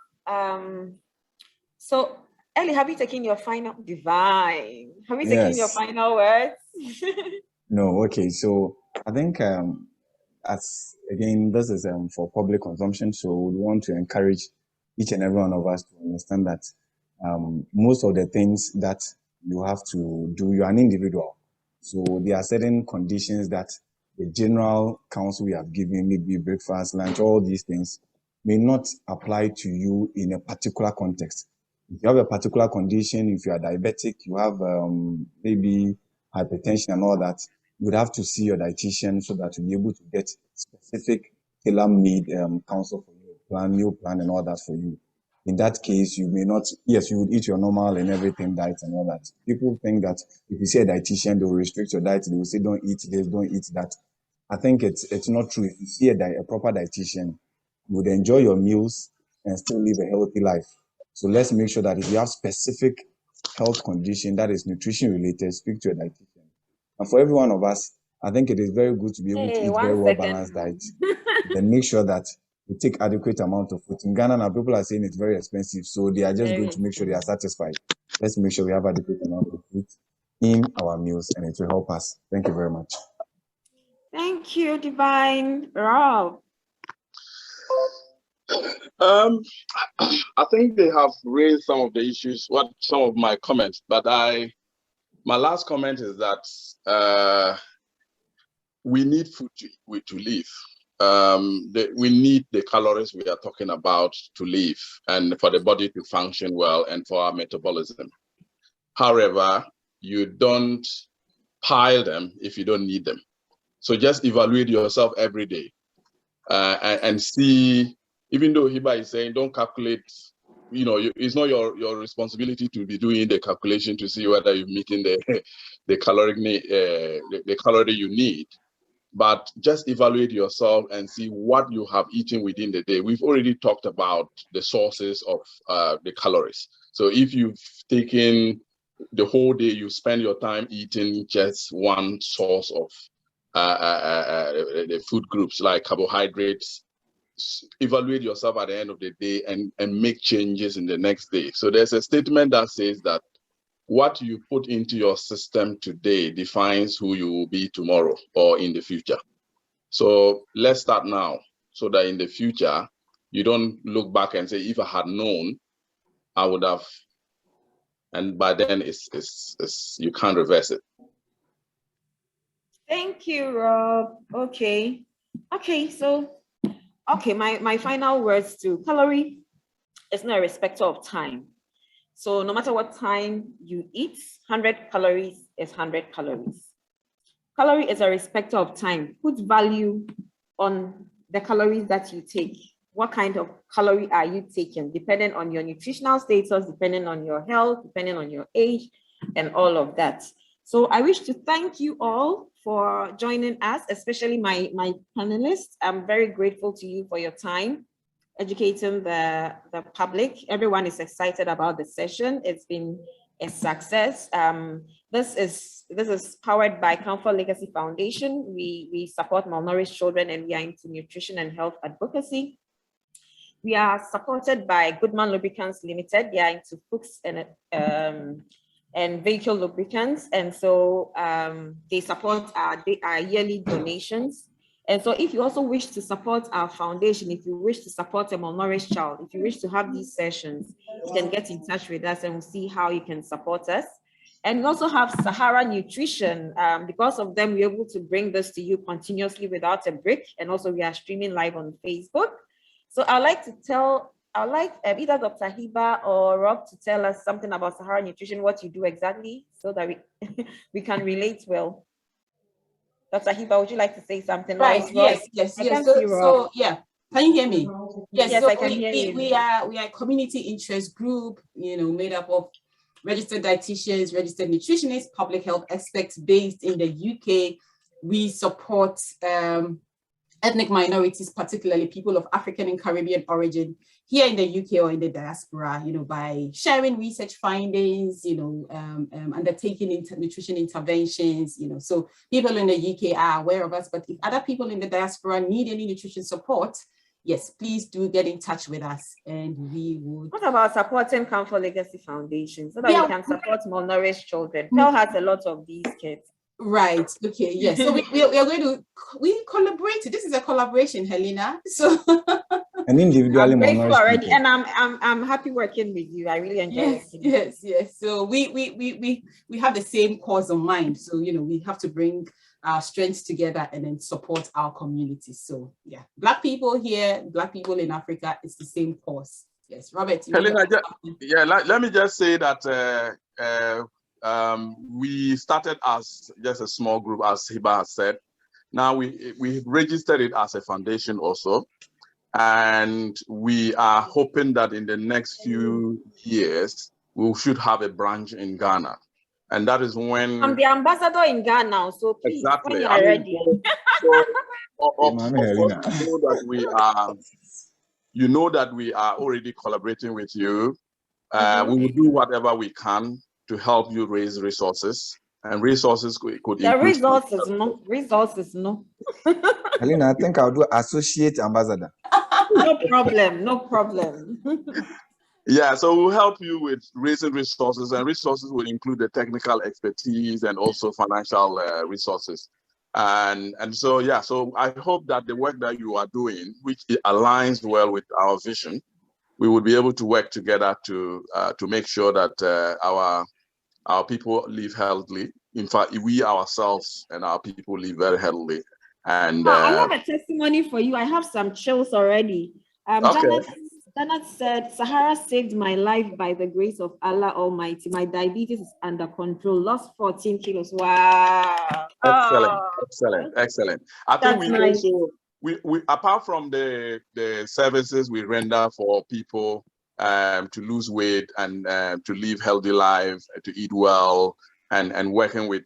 Speaker 1: So, Ellie, have you taken your final divine? Have you taken your final words?
Speaker 4: No, okay. So I think as again, this is for public consumption. So we want to encourage each and every one of us to understand that most of the things that you have to do, you're an individual. So there are certain conditions that the general counsel we have given, maybe breakfast, lunch, all these things may not apply to you in a particular context. If you have a particular condition, if you are diabetic, you have maybe hypertension and all that, you would have to see your dietitian so that you'll be able to get specific tailor-made counsel for you, meal plan and all that for you. In that case, you may not, yes, you would eat your normal and everything diet and all that. People think that if you see a dietitian, they will restrict your diet. They will say, don't eat this, don't eat that. I think it's not true. If you see a proper dietitian, you would enjoy your meals and still live a healthy life. So let's make sure that if you have specific health condition that is nutrition related, speak to a dietitian. And for every one of us, I think it is very good to be able to eat very well balanced diet. Then make sure that you take adequate amount of food. In Ghana now, people are saying it's very expensive, so they are just going to make sure they are satisfied. Let's make sure we have adequate amount of food in our meals, and it will help us. Thank you very much.
Speaker 1: Thank you, Divine. Rob.
Speaker 2: I think they have raised some of the issues, some of my comments, but my last comment is that we need food to live. We need the calories we are talking about to live and for the body to function well and for our metabolism. However, you don't pile them if you don't need them. So just evaluate yourself every day and see, even though Hiba is saying don't calculate, it's not your responsibility to be doing the calculation to see whether you're meeting the calorie you need. But just evaluate yourself and see what you have eaten within the day. We've already talked about the sources of the calories. So if you've taken the whole day, you spend your time eating just one source of the food groups like carbohydrates, evaluate yourself at the end of the day and make changes in the next day. So there's a statement that says that what you put into your system today defines who you will be tomorrow or in the future. So let's start now so that in the future, you don't look back and say, if I had known, I would have. And by then, it's you can't reverse it.
Speaker 1: Thank you, Rob. Okay. So my final words to Calorie is not a respecter of time. So no matter what time you eat, 100 calories is 100 calories. Calorie is a respecter of time. Put value on the calories that you take. What kind of calorie are you taking? Depending on your nutritional status, depending on your health, depending on your age, and all of that. So I wish to thank you all for joining us, especially my panelists. I'm very grateful to you for your time, educating the public. Everyone is excited about the session. It's been a success. This is powered by Comfort Legacy Foundation. We support malnourished children, and we are into nutrition and health advocacy. We are supported by Goodman Lubricants Limited. They are into books and vehicle lubricants, and so they support our yearly donations. And so if you also wish to support our foundation, if you wish to support a malnourished child, if you wish to have these sessions, you can get in touch with us and we'll see how you can support us. And we also have Sahara Nutrition. Because of them, we're able to bring this to you continuously without a break. And also we are streaming live on Facebook. So I'd like either Dr. Hiba or Rob to tell us something about Sahara Nutrition, what you do exactly, so that we can relate well. Dr. Hiba, would you like to say something?
Speaker 3: Right, yes. So yeah, can you hear me? Yes, so
Speaker 1: I can hear you.
Speaker 3: We are a community interest group, made up of registered dietitians, registered nutritionists, public health experts based in the UK. We support ethnic minorities, particularly people of African and Caribbean origin here in the UK or in the diaspora, by sharing research findings, undertaking nutrition interventions, so people in the UK are aware of us, but if other people in the diaspora need any nutrition support, yes, please do get in touch with us and we would.
Speaker 1: What about supporting Comfort Legacy Foundation so that we can support malnourished children? Pearl has a lot of these kids.
Speaker 3: Right. Okay. Yes. So we are going to collaborate. This is a collaboration, Helena. So
Speaker 4: and individually
Speaker 1: malnourished already, people. And I'm happy working with you. I really enjoy it.
Speaker 3: Yes. So we have the same cause of mind. So we have to bring our strengths together and then support our communities. So yeah, Black people here, Black people in Africa, it's the same cause. Yes, Robert.
Speaker 2: Helena, let me just say that. We started as just a small group, as Hiba has said. Now we registered it as a foundation also. And we are hoping that in the next few years, we should have a branch in Ghana. And that is when...
Speaker 1: I'm the ambassador in Ghana, so please,
Speaker 2: exactly.
Speaker 1: when you are ready.
Speaker 2: You know that we are already collaborating with you. We will do whatever we can to help you raise resources, and resources could include
Speaker 1: resources no.
Speaker 4: Helena, I think I'll do associate ambassador.
Speaker 1: No problem.
Speaker 2: Yeah, so we'll help you with raising resources, and resources will include the technical expertise and also financial resources. And so, yeah, so I hope that the work that you are doing, which aligns well with our vision, we will be able to work together to make sure that our people live healthily. In fact, we ourselves and our people live very healthily. And
Speaker 1: I have a testimony for you. I have some chills already.
Speaker 2: Okay.
Speaker 1: Janet said, Sahara saved my life by the grace of Allah Almighty. My diabetes is under control. Lost 14 kilos. Wow.
Speaker 2: Excellent. I think we
Speaker 1: nice.
Speaker 2: also, we apart from the services we render for people to lose weight and to live healthy lives, to eat well, and working with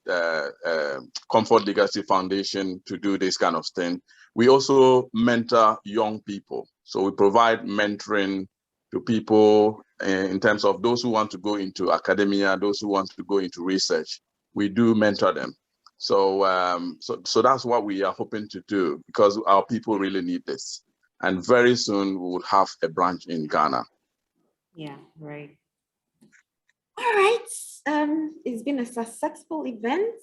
Speaker 2: Comfort Legacy Foundation to do this kind of thing, we also mentor young people. So we provide mentoring to people in terms of those who want to go into academia, those who want to go into research. We do mentor them. So, so that's what we are hoping to do, because our people really need this. And very soon we will have a branch in Ghana.
Speaker 1: Yeah, right. All right. It's been a successful event.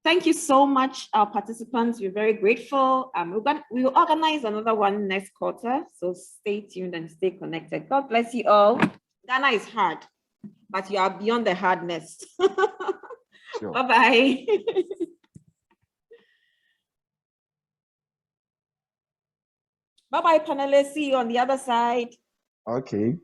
Speaker 1: Thank you so much, our participants. We're very grateful. We will organize another one next quarter. So stay tuned and stay connected. God bless you all. Ghana is hard, but you are beyond the hardness.
Speaker 4: Sure.
Speaker 1: Bye-bye. Bye-bye, panelists. See you on the other side.
Speaker 4: Okay.